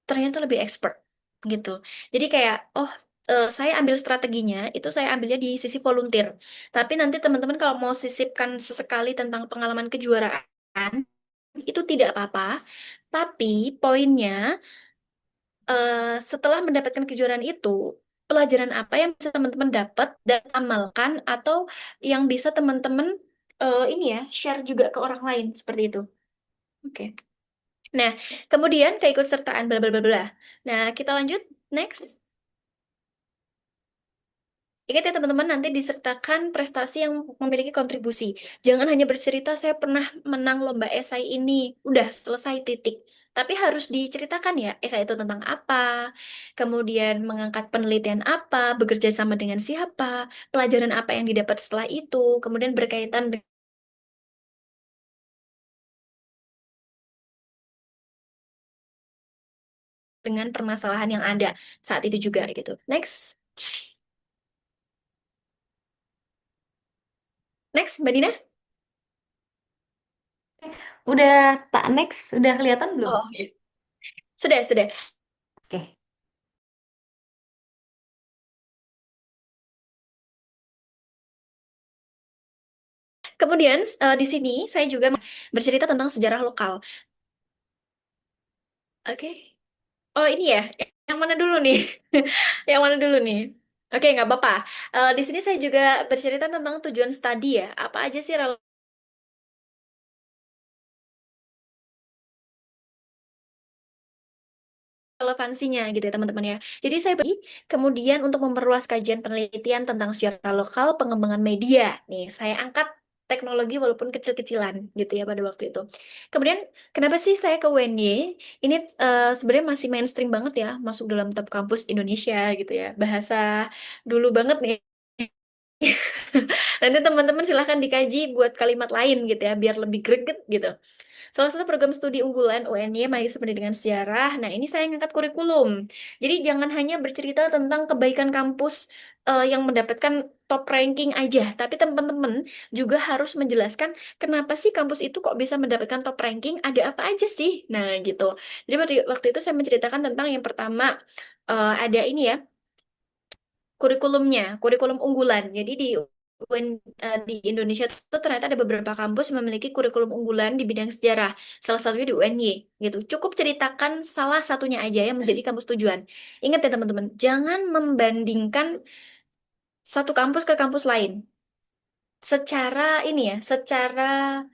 Speaker 3: ternyata lebih expert gitu. Jadi kayak, oh, saya ambil strateginya, itu saya ambilnya di sisi volunteer. Tapi nanti teman-teman kalau mau sisipkan sesekali tentang pengalaman kejuaraan, itu tidak apa-apa. Tapi poinnya, setelah mendapatkan kejuaraan itu, pelajaran apa yang bisa teman-teman dapat dan amalkan atau yang bisa teman-teman ini ya share juga ke orang lain seperti itu. Oke. Nah, kemudian keikutsertaan bla bla bla bla. Nah, kita lanjut next. Ingat ya teman-teman, nanti disertakan prestasi yang memiliki kontribusi. Jangan hanya bercerita, saya pernah menang lomba esai ini. Udah selesai titik. Tapi harus diceritakan ya, esai itu tentang apa, kemudian mengangkat penelitian apa, bekerja sama dengan siapa, pelajaran apa yang didapat setelah itu, kemudian berkaitan dengan permasalahan yang ada saat itu juga gitu. Next. Next, Mbak Dina.
Speaker 1: Udah tak next, udah kelihatan belum?
Speaker 3: Oh, iya. Sudah, sudah.
Speaker 1: Oke.
Speaker 3: Kemudian di sini saya juga bercerita tentang sejarah lokal. Oke. Oh ini ya, yang mana dulu nih? Yang mana dulu nih? Oke, nggak apa-apa. Di sini saya juga bercerita tentang tujuan studi ya. Apa aja sih relevansinya gitu ya teman-teman ya. Jadi saya bagi kemudian untuk memperluas kajian penelitian tentang sejarah lokal, pengembangan media. Nih, saya angkat teknologi walaupun kecil-kecilan gitu ya pada waktu itu. Kemudian kenapa sih saya ke UNY? Ini sebenarnya masih mainstream banget ya, masuk dalam top kampus Indonesia gitu ya. Bahasa dulu banget nih. Nanti teman-teman silahkan dikaji buat kalimat lain gitu ya, biar lebih greget gitu. Salah satu program studi unggulan UNY Magister Pendidikan Sejarah. Nah, ini saya ngangkat kurikulum. Jadi jangan hanya bercerita tentang kebaikan kampus yang mendapatkan top ranking aja, tapi teman-teman juga harus menjelaskan kenapa sih kampus itu kok bisa mendapatkan top ranking, ada apa aja sih. Nah, gitu. Jadi waktu itu saya menceritakan tentang yang pertama ada ini ya, kurikulumnya, kurikulum unggulan. Jadi di Indonesia itu ternyata ada beberapa kampus yang memiliki kurikulum unggulan di bidang sejarah. Salah satunya di UNY gitu. Cukup ceritakan salah satunya aja yang menjadi kampus tujuan. Ingat ya teman-teman, jangan membandingkan satu kampus ke kampus lain. Secara ini ya, secara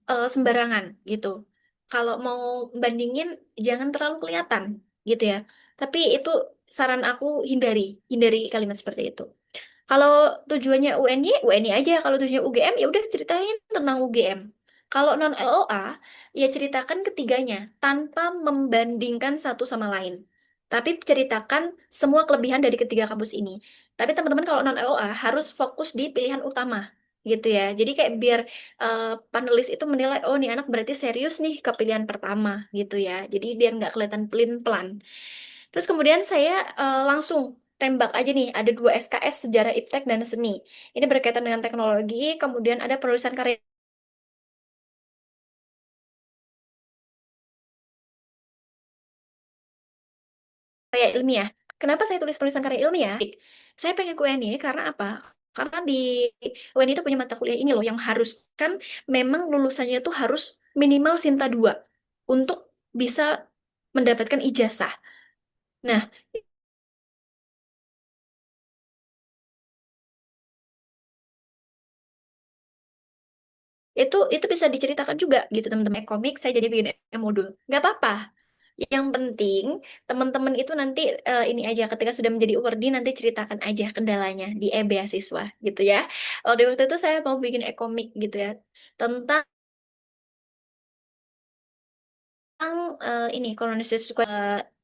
Speaker 3: sembarangan gitu. Kalau mau bandingin jangan terlalu kelihatan gitu ya. Tapi itu saran aku hindari kalimat seperti itu. Kalau tujuannya UNY, UNY aja. Kalau tujuannya UGM, ya udah ceritain tentang UGM. Kalau non LOA, ya ceritakan ketiganya tanpa membandingkan satu sama lain. Tapi ceritakan semua kelebihan dari ketiga kampus ini. Tapi teman-teman kalau non LOA harus fokus di pilihan utama gitu ya. Jadi kayak biar eh, panelis itu menilai, oh nih anak berarti serius nih ke pilihan pertama gitu ya. Jadi biar nggak kelihatan pelin-pelan. Terus kemudian saya langsung tembak aja nih, ada dua SKS Sejarah Iptek dan Seni. Ini berkaitan dengan teknologi, kemudian ada penulisan karya ilmiah. Kenapa saya tulis penulisan karya ilmiah? Saya pengen ke UNY karena apa? Karena di UNY itu punya mata kuliah ini loh yang harus kan memang lulusannya itu harus minimal Sinta 2 untuk bisa mendapatkan ijazah. Nah, itu bisa diceritakan juga gitu teman-teman. Komik saya jadi bikin modul. Nggak apa-apa. Yang penting teman-teman itu nanti ini aja ketika sudah menjadi awardee nanti ceritakan aja kendalanya di beasiswa gitu ya. Oh, di waktu itu saya mau bikin e-komik gitu ya tentang ini kolonisis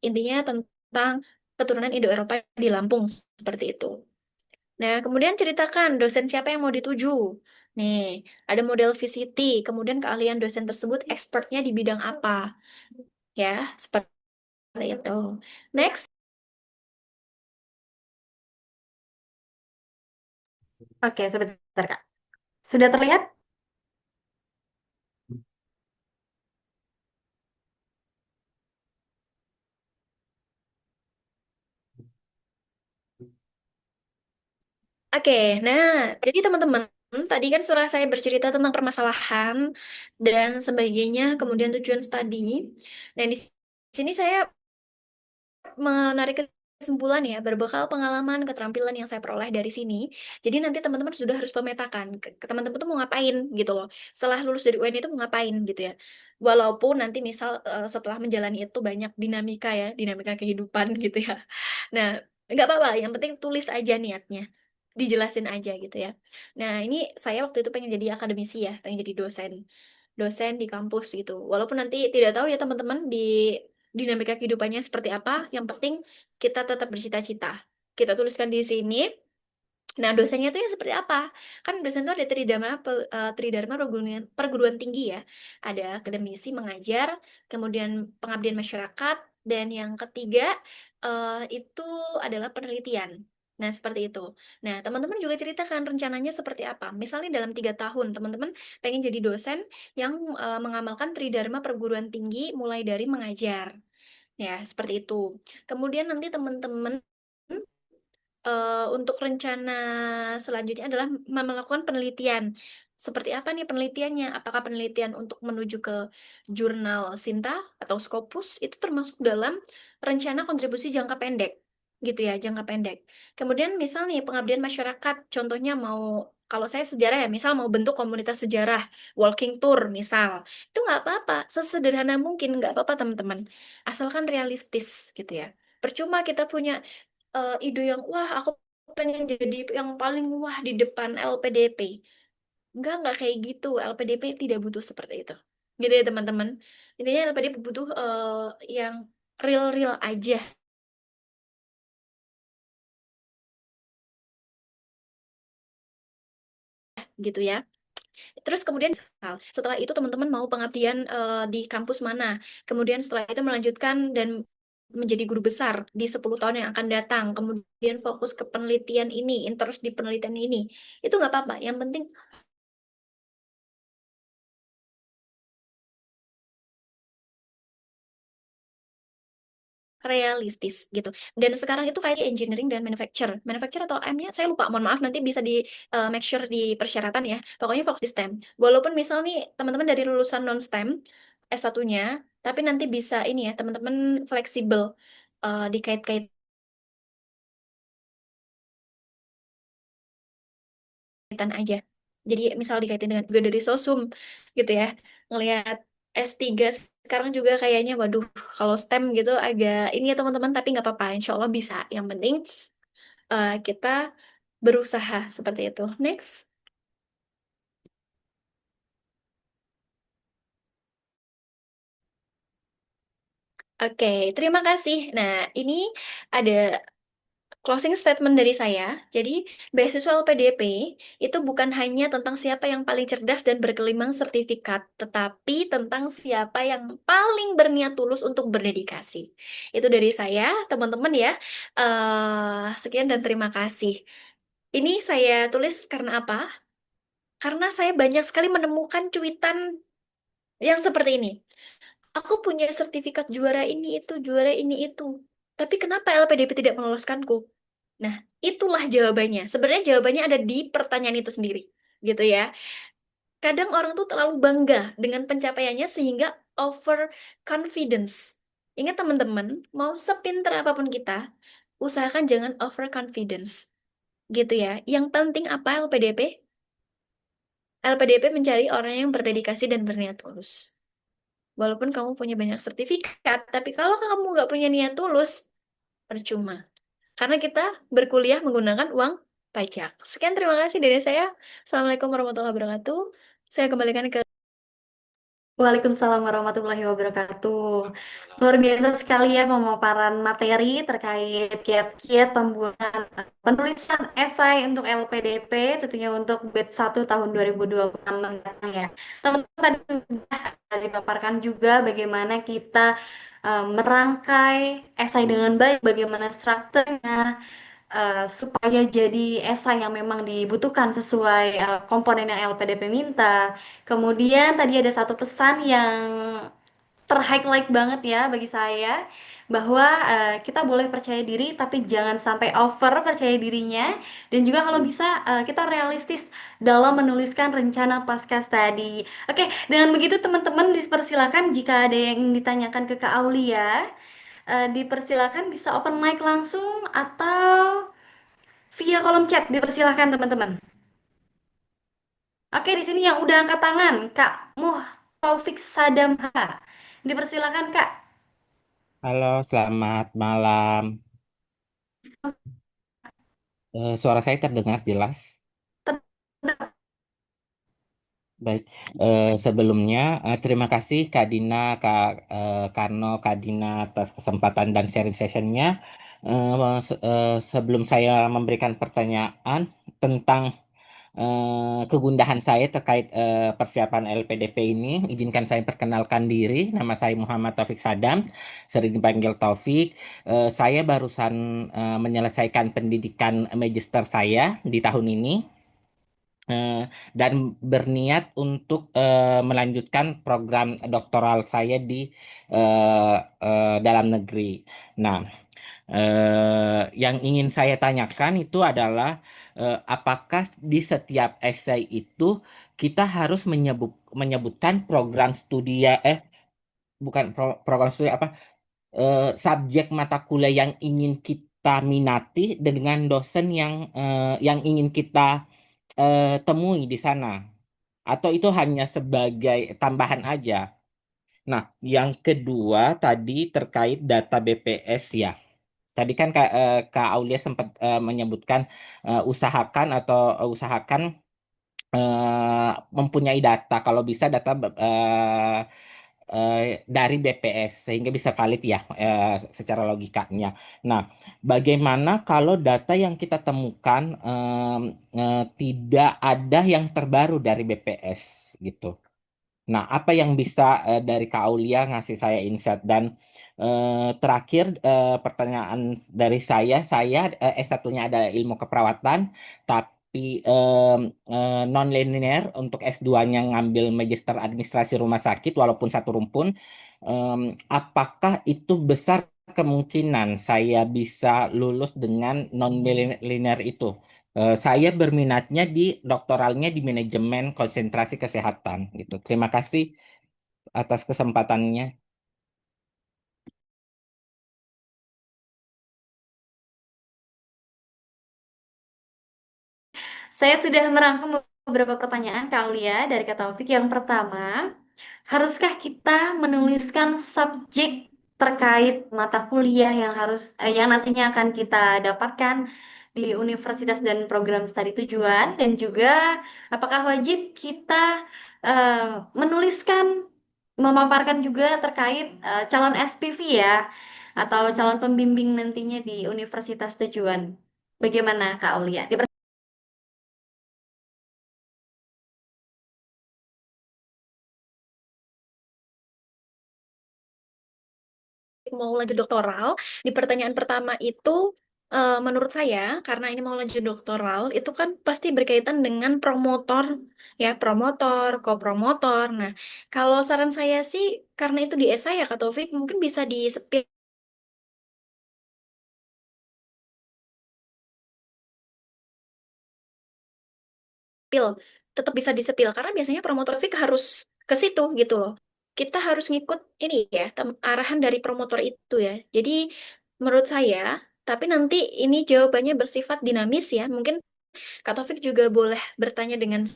Speaker 3: intinya tentang keturunan Indo-Eropa di Lampung seperti itu. Nah, kemudian ceritakan dosen siapa yang mau dituju. Nih, ada model VCT, kemudian keahlian dosen tersebut expertnya di bidang apa. Ya, seperti itu. Next.
Speaker 1: Oke, sebentar Kak. Sudah terlihat?
Speaker 3: Oke, nah, jadi teman-teman, tadi kan setelah saya bercerita tentang permasalahan dan sebagainya, kemudian tujuan studi, dan di sini saya menarik kesimpulan ya, berbekal pengalaman, keterampilan yang saya peroleh dari sini. Jadi nanti teman-teman sudah harus pemetakan, ke teman-teman tuh mau ngapain gitu loh. Setelah lulus dari UN itu mau ngapain gitu ya. Walaupun nanti misal setelah menjalani itu banyak dinamika ya, dinamika kehidupan gitu ya. Nah, nggak apa-apa, yang penting tulis aja niatnya. Dijelasin aja gitu ya. Nah, ini saya waktu itu pengen jadi akademisi ya, pengen jadi dosen. Dosen di kampus gitu. Walaupun nanti tidak tahu ya teman-teman di dinamika kehidupannya seperti apa, yang penting kita tetap bercita-cita. Kita tuliskan di sini. Nah, dosennya itu yang seperti apa? Kan dosen itu ada tridharma, tridharma perguruan tinggi ya. Ada akademisi mengajar, kemudian pengabdian masyarakat, dan yang ketiga itu adalah penelitian. Nah, seperti itu. Nah, teman-teman juga ceritakan rencananya seperti apa. Misalnya dalam 3 tahun, teman-teman pengen jadi dosen yang mengamalkan tridharma perguruan tinggi mulai dari mengajar. Ya, seperti itu. Kemudian nanti teman-teman untuk rencana selanjutnya adalah melakukan penelitian. Seperti apa nih penelitiannya? Apakah penelitian untuk menuju ke jurnal Sinta atau Scopus itu termasuk dalam rencana kontribusi jangka pendek, gitu ya, jangka pendek. Kemudian misal nih pengabdian masyarakat, contohnya mau kalau saya sejarah ya, misal mau bentuk komunitas sejarah, walking tour misal, itu nggak apa-apa, sesederhana mungkin nggak apa-apa teman-teman, asalkan realistis gitu ya. Percuma kita punya ide yang wah aku pengen jadi yang paling wah di depan LPDP. Enggak kayak gitu. LPDP tidak butuh seperti itu. Gitu ya teman-teman. Intinya LPDP butuh yang real-real aja gitu ya. Terus kemudian setelah itu teman-teman mau pengabdian di kampus mana. Kemudian setelah itu melanjutkan dan menjadi guru besar di 10 tahun yang akan datang. Kemudian fokus ke penelitian ini, interest di penelitian ini. Itu nggak apa-apa. Yang penting realistis gitu. Dan sekarang itu kayak engineering dan manufacture. Manufacture atau M-nya saya lupa, mohon maaf nanti bisa di make sure di persyaratan ya. Pokoknya fokus di STEM. Walaupun misal nih teman-teman dari lulusan non STEM S1-nya, tapi nanti bisa ini ya, teman-teman fleksibel dikait-kait kaitan aja. Jadi misal dikaitin dengan juga dari sosum gitu ya. Ngelihat S3 sekarang juga kayaknya waduh kalau STEM gitu agak ini ya teman-teman tapi nggak apa-apa insya Allah bisa. Yang penting kita berusaha seperti itu. Next. Oke, terima kasih. Nah, ini ada closing statement dari saya. Jadi, beasiswa LPDP itu bukan hanya tentang siapa yang paling cerdas dan berkelimang sertifikat, tetapi tentang siapa yang paling berniat tulus untuk berdedikasi. Itu dari saya, teman-teman ya. Sekian dan terima kasih. Ini saya tulis karena apa? Karena saya banyak sekali menemukan cuitan yang seperti ini. Aku punya sertifikat juara ini itu. Tapi kenapa LPDP tidak meloloskanku? Nah, itulah jawabannya. Sebenarnya jawabannya ada di pertanyaan itu sendiri, gitu ya. Kadang orang tuh terlalu bangga dengan pencapaiannya sehingga over confidence. Ingat teman-teman, mau sepinter apapun kita, usahakan jangan over confidence, gitu ya. Yang penting apa LPDP? LPDP mencari orang yang berdedikasi dan berniat tulus. Walaupun kamu punya banyak sertifikat, tapi kalau kamu nggak punya niat tulus, percuma. Karena kita berkuliah menggunakan uang pajak. Sekian terima kasih dari saya. Assalamualaikum warahmatullahi wabarakatuh. Saya kembalikan ke
Speaker 1: Waalaikumsalam warahmatullahi wabarakatuh.
Speaker 2: Waalaikumsalam.
Speaker 1: Luar biasa sekali ya pemaparan materi terkait kiat-kiat pembuatan penulisan esai untuk LPDP, tentunya untuk batch 1 tahun 2026 mendatang ya. Teman-teman tadi sudah dipaparkan juga bagaimana kita merangkai esai dengan baik, bagaimana strukturnya, supaya jadi esai yang memang dibutuhkan sesuai komponen yang LPDP minta. Kemudian tadi ada satu pesan yang ter-highlight banget ya bagi saya bahwa kita boleh percaya diri tapi jangan sampai over percaya dirinya, dan juga kalau bisa kita realistis dalam menuliskan rencana pasca studi. Oke, dengan begitu teman-teman dipersilakan jika ada yang ingin ditanyakan ke Kak Aulia, dipersilakan bisa open mic langsung atau via kolom chat, dipersilahkan teman-teman. Oke, di sini yang udah angkat tangan, Kak Muh Taufik Sadamha. Dipersilahkan, Kak.
Speaker 4: Halo, selamat malam. Suara saya terdengar jelas. Baik, sebelumnya terima kasih Kak Dina, Karno, Kak Dina atas kesempatan dan sharing sessionnya. Sebelum saya memberikan pertanyaan tentang kegundahan saya terkait persiapan LPDP ini, izinkan saya perkenalkan diri. Nama saya Muhammad Taufik Sadam, sering dipanggil Taufik. Saya barusan menyelesaikan pendidikan magister saya di tahun ini. eh, dan berniat untuk melanjutkan program doktoral saya di dalam negeri. Nah, yang ingin saya tanyakan itu adalah apakah di setiap essay itu kita harus menyebutkan program studi bukan program studi apa subjek mata kuliah yang ingin kita minati dengan dosen yang ingin kita temui di sana, atau itu hanya sebagai tambahan aja. Nah, yang kedua tadi terkait data BPS ya. Tadi kan Kak Aulia sempat menyebutkan usahakan mempunyai data, kalau bisa data eh, dari BPS sehingga bisa valid ya secara logikanya. Nah, bagaimana kalau data yang kita temukan tidak ada yang terbaru dari BPS gitu? Nah, apa yang bisa dari Kak Aulia ngasih saya insight, dan terakhir pertanyaan dari saya S1-nya ada ilmu keperawatan, tapi non-linear untuk S2-nya ngambil magister administrasi rumah sakit walaupun satu rumpun. Em, apakah itu besar kemungkinan saya bisa lulus dengan non-linear itu? Saya berminatnya di doktoralnya di manajemen konsentrasi kesehatan gitu. Terima kasih atas kesempatannya.
Speaker 1: Saya sudah merangkum beberapa pertanyaan Kak Aulia dari Kak Taufik. Yang pertama, haruskah kita menuliskan subjek terkait mata kuliah yang nantinya akan kita dapatkan di universitas dan program studi tujuan, dan juga apakah wajib kita eh, menuliskan, memaparkan juga terkait calon SPV ya, atau calon pembimbing nantinya di universitas tujuan. Bagaimana Kak Aulia?
Speaker 3: Mau lanjut doktoral, di pertanyaan pertama itu menurut saya karena ini mau lanjut doktoral itu kan pasti berkaitan dengan promotor ya, promotor, kopromotor. Nah, kalau saran saya sih karena itu di esai ya Kak Taufik mungkin bisa di sepil, tetap bisa disepil karena biasanya promotor fik harus ke situ gitu loh. Kita harus ngikut ini ya, arahan dari promotor itu ya. Jadi menurut saya, tapi nanti ini jawabannya bersifat dinamis ya. Mungkin Kak Taufik juga boleh bertanya dengan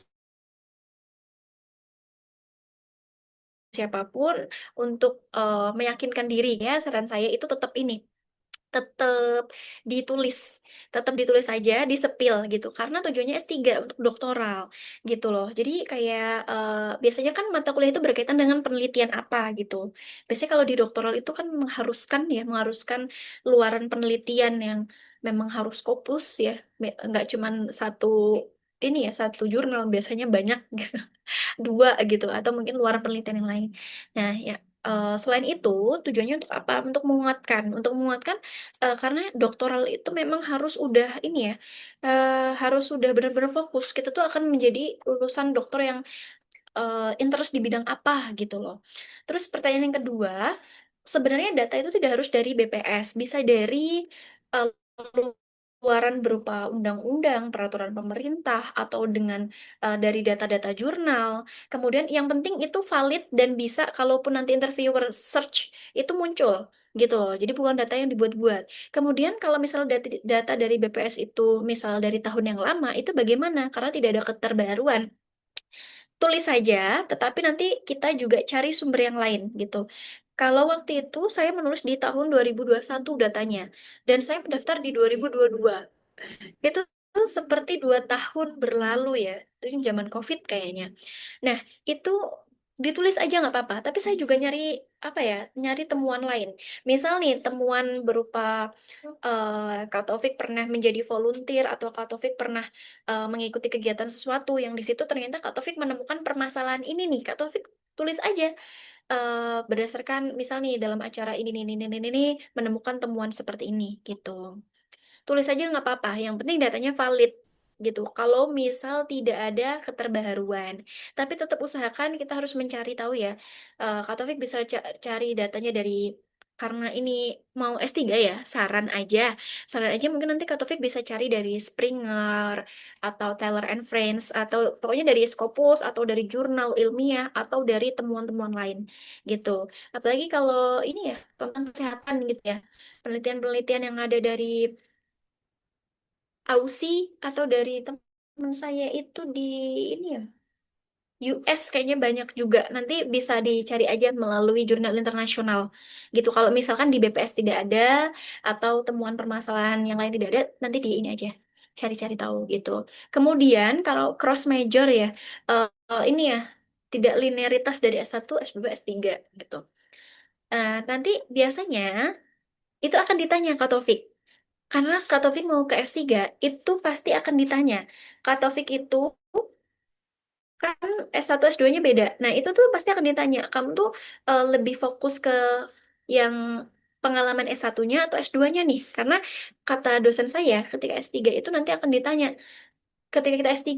Speaker 3: siapapun untuk meyakinkan diri ya. Saran saya itu tetap ini, tetap ditulis, tetap ditulis aja, disepil gitu. Karena tujuannya S3 untuk doktoral gitu loh. Jadi kayak biasanya kan mata kuliah itu berkaitan dengan penelitian apa gitu. Biasanya kalau di doktoral itu kan mengharuskan ya, mengharuskan luaran penelitian yang memang harus Scopus ya. Nggak cuman satu ini ya, satu jurnal, biasanya banyak gitu. Dua gitu atau mungkin luar penelitian yang lain. Nah, ya selain itu tujuannya untuk apa? Untuk menguatkan karena doktoral itu memang harus udah ini ya, harus udah benar-benar fokus. Kita tuh akan menjadi lulusan dokter yang interest di bidang apa gitu loh. Terus pertanyaan yang kedua, sebenarnya data itu tidak harus dari BPS, bisa dari eh, luaran berupa undang-undang, peraturan pemerintah, atau dengan dari data-data jurnal. Kemudian yang penting itu valid dan bisa kalaupun nanti interviewer search itu muncul gitu loh. Jadi bukan data yang dibuat-buat. Kemudian kalau misal data dari BPS itu misal dari tahun yang lama, itu bagaimana? Karena tidak ada keterbaruan, tulis saja, tetapi nanti kita juga cari sumber yang lain gitu. Kalau waktu itu saya menulis di tahun 2021 datanya, dan saya mendaftar di 2022. Itu tuh seperti 2 tahun berlalu ya, itu yang zaman COVID kayaknya. Nah, itu ditulis aja nggak apa-apa, tapi saya juga nyari apa ya, nyari temuan lain. Misal nih, temuan berupa Kak Taufik pernah menjadi volunteer atau Kak Taufik pernah mengikuti kegiatan sesuatu yang di situ ternyata Kak Taufik menemukan permasalahan ini nih, Kak Taufik tulis aja berdasarkan misal nih dalam acara ini menemukan temuan seperti ini gitu. Tulis aja nggak apa-apa, yang penting datanya valid gitu. Kalau misal tidak ada keterbaruan, tapi tetap usahakan kita harus mencari tahu ya. Kak Taufik bisa cari datanya dari karena ini mau S3 ya, saran aja mungkin nanti Kak Taufik bisa cari dari Springer atau Taylor and Friends atau pokoknya dari Scopus atau dari jurnal ilmiah atau dari temuan-temuan lain gitu. Apalagi kalau ini ya tentang kesehatan gitu ya, penelitian-penelitian yang ada dari Aussie atau dari teman saya itu di ini ya US kayaknya banyak juga. Nanti bisa dicari aja melalui jurnal internasional gitu. Kalau misalkan di BPS tidak ada atau temuan permasalahan yang lain tidak ada, nanti di ini aja cari-cari tahu gitu. Kemudian kalau cross major ya ini ya tidak linearitas dari S1, S2, S3 gitu. Nanti biasanya itu akan ditanya Kak Taufik. Karena Kak Taufik mau ke S3, itu pasti akan ditanya. Kak Taufik itu kan S1, S2-nya beda. Nah, itu tuh pasti akan ditanya. Kamu tuh lebih fokus ke yang pengalaman S1-nya atau S2-nya nih? Karena kata dosen saya, ketika S3 itu nanti akan ditanya. Ketika kita S3,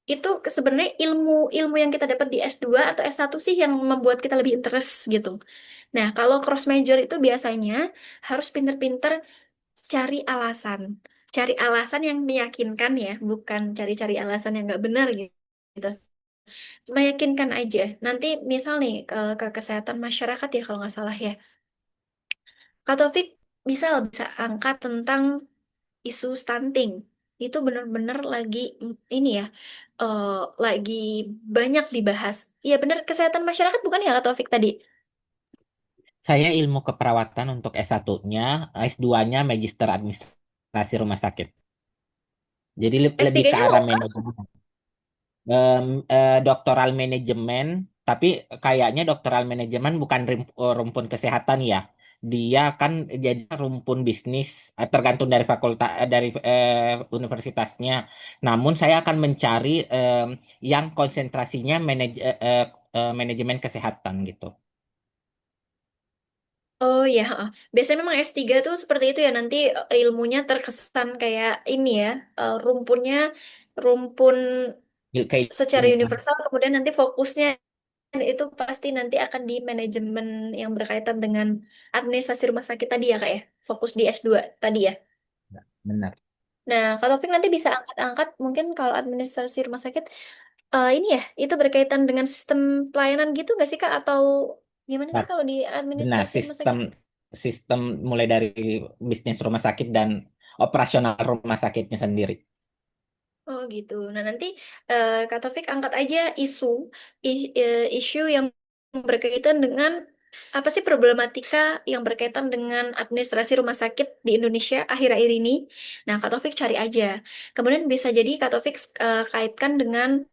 Speaker 3: itu sebenarnya ilmu yang kita dapat di S2 atau S1 sih yang membuat kita lebih interest gitu. Nah, kalau cross major itu biasanya harus pinter-pinter cari alasan. Cari alasan yang meyakinkan ya, bukan cari-cari alasan yang nggak benar gitu. Meyakinkan aja. Nanti misal nih ke kesehatan masyarakat ya kalau nggak salah ya. Kak Taufik bisa angkat tentang isu stunting. Itu benar-benar lagi ini ya, eh, lagi banyak dibahas. Iya benar kesehatan masyarakat bukan ya Kak Taufik tadi?
Speaker 4: Saya ilmu keperawatan untuk S1-nya, S2-nya Magister Administrasi Rumah Sakit. Jadi lebih ke
Speaker 3: S3-nya mau
Speaker 4: arah
Speaker 3: apa?
Speaker 4: manajemen. Doktoral manajemen, tapi kayaknya doktoral manajemen bukan rumpun kesehatan ya. Dia kan jadi rumpun bisnis, tergantung dari fakultas dari universitasnya. Namun saya akan mencari yang konsentrasinya manajemen kesehatan gitu.
Speaker 3: Oh ya, heeh. Biasanya memang S3 tuh seperti itu ya, nanti ilmunya terkesan kayak ini ya, rumpunnya rumpun
Speaker 4: Kayak
Speaker 3: secara
Speaker 4: ilmuwan.
Speaker 3: universal, kemudian nanti fokusnya itu pasti nanti akan di manajemen yang berkaitan dengan administrasi rumah sakit tadi ya Kak ya, fokus di S2 tadi ya.
Speaker 4: Benar.
Speaker 3: Nah, Kak Taufik nanti bisa angkat-angkat mungkin kalau administrasi rumah sakit, ini ya, itu berkaitan dengan sistem pelayanan gitu nggak sih Kak? Atau gimana sih
Speaker 4: Benar.
Speaker 3: kalau di
Speaker 4: Benar.
Speaker 3: administrasi rumah
Speaker 4: Sistem
Speaker 3: sakit?
Speaker 4: sistem mulai dari bisnis rumah sakit dan operasional rumah sakitnya sendiri.
Speaker 3: Oh gitu. Nah nanti Kak Taufik angkat aja isu yang berkaitan dengan apa sih problematika yang berkaitan dengan administrasi rumah sakit di Indonesia akhir-akhir ini. Nah Kak Taufik cari aja. Kemudian bisa jadi Kak Taufik kaitkan dengan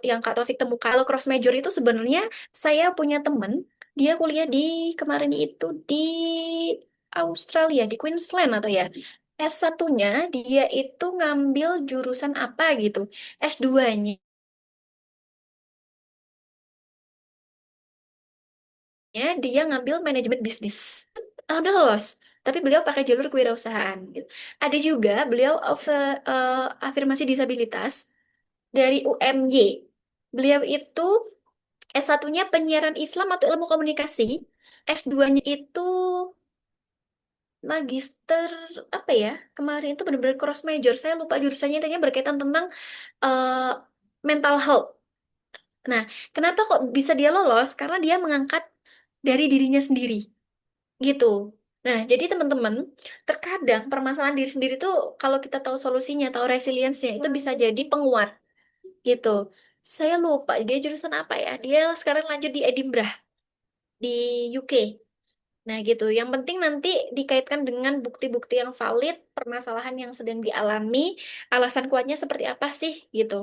Speaker 3: yang Kak Taufik temukan. Kalau cross major itu sebenarnya saya punya temen, dia kuliah di kemarin itu di Australia, di Queensland atau ya. S1-nya dia itu ngambil jurusan apa gitu. S2-nya dia ngambil manajemen bisnis. Udah lolos. Tapi beliau pakai jalur kewirausahaan gitu. Ada juga beliau afirmasi disabilitas dari UMY. Beliau itu S1-nya penyiaran Islam atau ilmu komunikasi. S2-nya itu magister apa ya? Kemarin itu benar-benar cross major. Saya lupa jurusannya intinya berkaitan tentang eh, mental health. Nah, kenapa kok bisa dia lolos? Karena dia mengangkat dari dirinya sendiri, gitu. Nah, jadi teman-teman, terkadang permasalahan diri sendiri tuh kalau kita tahu solusinya, tahu resilience-nya, itu bisa jadi penguat, gitu. Saya lupa dia jurusan apa ya? Dia sekarang lanjut di Edinburgh, di UK. Nah, gitu. Yang penting nanti dikaitkan dengan bukti-bukti yang valid, permasalahan yang sedang dialami, alasan kuatnya seperti apa sih, gitu.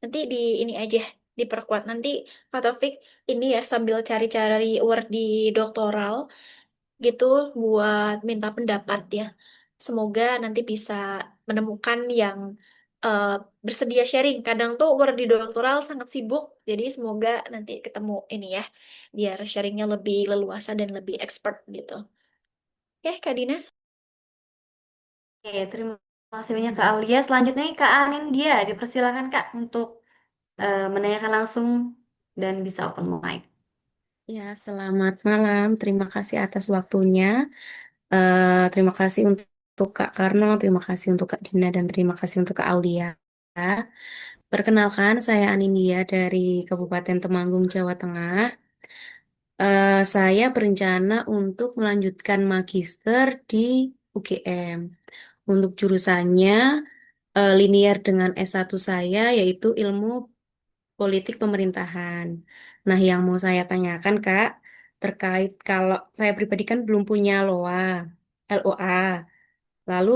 Speaker 3: Nanti di ini aja, diperkuat. Nanti Pak Taufik ini ya sambil cari-cari award di doktoral, gitu, buat minta pendapat ya. Semoga nanti bisa menemukan yang eh, bersedia sharing. Kadang tuh award di doktoral sangat sibuk, jadi semoga nanti ketemu ini ya, biar sharingnya lebih leluasa dan lebih expert gitu. Oke, Kak Dina.
Speaker 1: Oke, terima kasih banyak Kak Aulia. Selanjutnya Kak Anin dia dipersilakan Kak untuk menanyakan langsung dan bisa open mic.
Speaker 5: Ya, selamat malam. Terima kasih atas waktunya. Terima kasih untuk Kak Karno, terima kasih untuk Kak Dina, dan terima kasih untuk Kak Aulia. Perkenalkan, saya Anindya dari Kabupaten Temanggung, Jawa Tengah. Saya berencana untuk melanjutkan magister di UGM. Untuk jurusannya linear dengan S1 saya, yaitu Ilmu Politik Pemerintahan. Nah, yang mau saya tanyakan, Kak, terkait kalau saya pribadi kan belum punya LOA. Lalu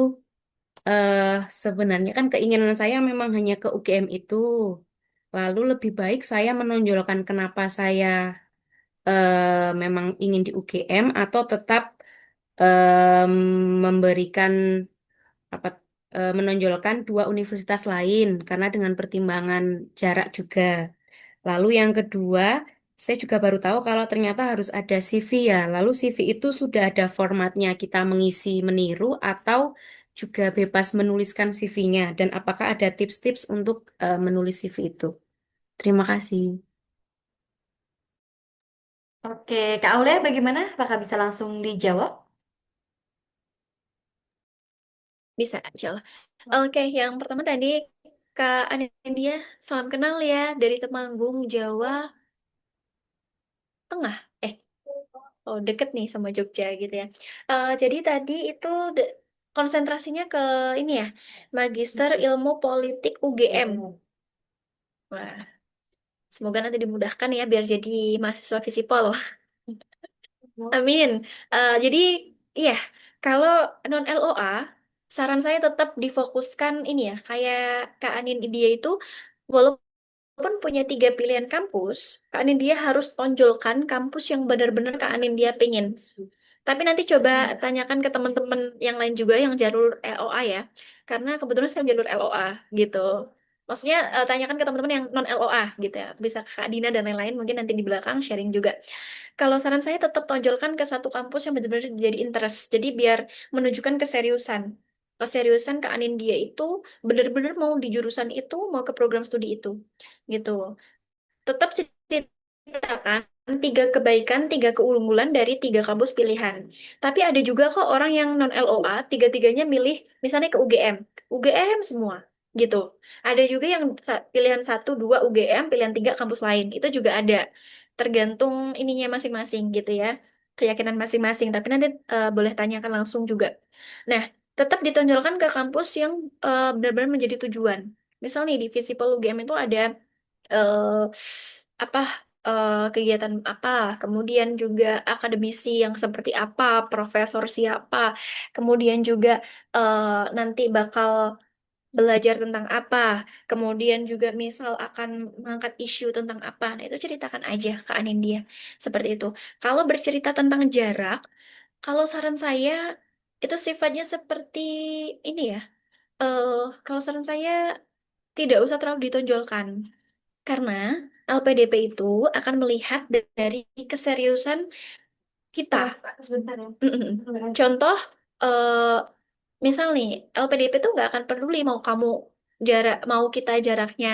Speaker 5: eh, sebenarnya kan keinginan saya memang hanya ke UGM itu. Lalu lebih baik saya menonjolkan kenapa saya memang ingin di UGM atau tetap em, memberikan apa menonjolkan dua universitas lain karena dengan pertimbangan jarak juga. Lalu yang kedua, saya juga baru tahu kalau ternyata harus ada CV ya. Lalu CV itu sudah ada formatnya, kita mengisi meniru atau juga bebas menuliskan CV-nya. Dan apakah ada tips-tips untuk menulis CV itu? Terima kasih.
Speaker 1: Oke, Kak Aulia bagaimana? Apakah bisa langsung dijawab?
Speaker 3: Bisa, insya Allah. Oke, yang pertama tadi Kak Anindya, salam kenal ya dari Temanggung, Jawa Tengah. Eh, oh deket nih sama Jogja gitu ya. Jadi tadi itu konsentrasinya ke ini ya, Magister Ilmu Politik UGM. Wah, semoga nanti dimudahkan ya biar jadi mahasiswa Visipol. Amin. Jadi, iya, kalau non LOA, saran saya tetap difokuskan ini ya, kayak Kak Anin dia itu, walaupun punya 3 pilihan kampus, Kak Anin dia harus tonjolkan kampus yang benar-benar Kak Anin dia pengen. Tapi nanti coba tanyakan ke teman-teman yang lain juga yang jalur LOA ya, karena kebetulan saya jalur LOA gitu. Maksudnya tanyakan ke teman-teman yang non LOA gitu ya. Bisa ke Kak Dina dan lain-lain mungkin nanti di belakang sharing juga. Kalau saran saya tetap tonjolkan ke satu kampus yang benar-benar jadi interest. Jadi biar menunjukkan keseriusan. Keseriusan Kak Anin dia itu benar-benar mau di jurusan itu, mau ke program studi itu. Gitu. Tetap ceritakan 3 kebaikan, 3 keunggulan dari 3 kampus pilihan. Tapi ada juga kok orang yang non LOA, tiga-tiganya milih misalnya ke UGM. UGM semua, gitu. Ada juga yang pilihan 1, 2 UGM, pilihan 3 kampus lain. Itu juga ada. Tergantung ininya masing-masing gitu ya. Keyakinan masing-masing. Tapi nanti boleh tanyakan langsung juga. Nah, tetap ditonjolkan ke kampus yang benar-benar menjadi tujuan. Misal nih di Visipol UGM itu ada eh, apa kegiatan apa, kemudian juga akademisi yang seperti apa, profesor siapa, kemudian juga nanti bakal belajar tentang apa, kemudian juga misal akan mengangkat isu tentang apa. Nah, itu ceritakan aja ke Anindya seperti itu. Kalau bercerita tentang jarak, kalau saran saya itu sifatnya seperti ini ya. eh Kalau saran saya tidak usah terlalu ditonjolkan. Karena LPDP itu akan melihat dari keseriusan kita. Sebentar ya. Contoh, eh, misal nih, LPDP itu nggak akan peduli mau kamu mau kita jaraknya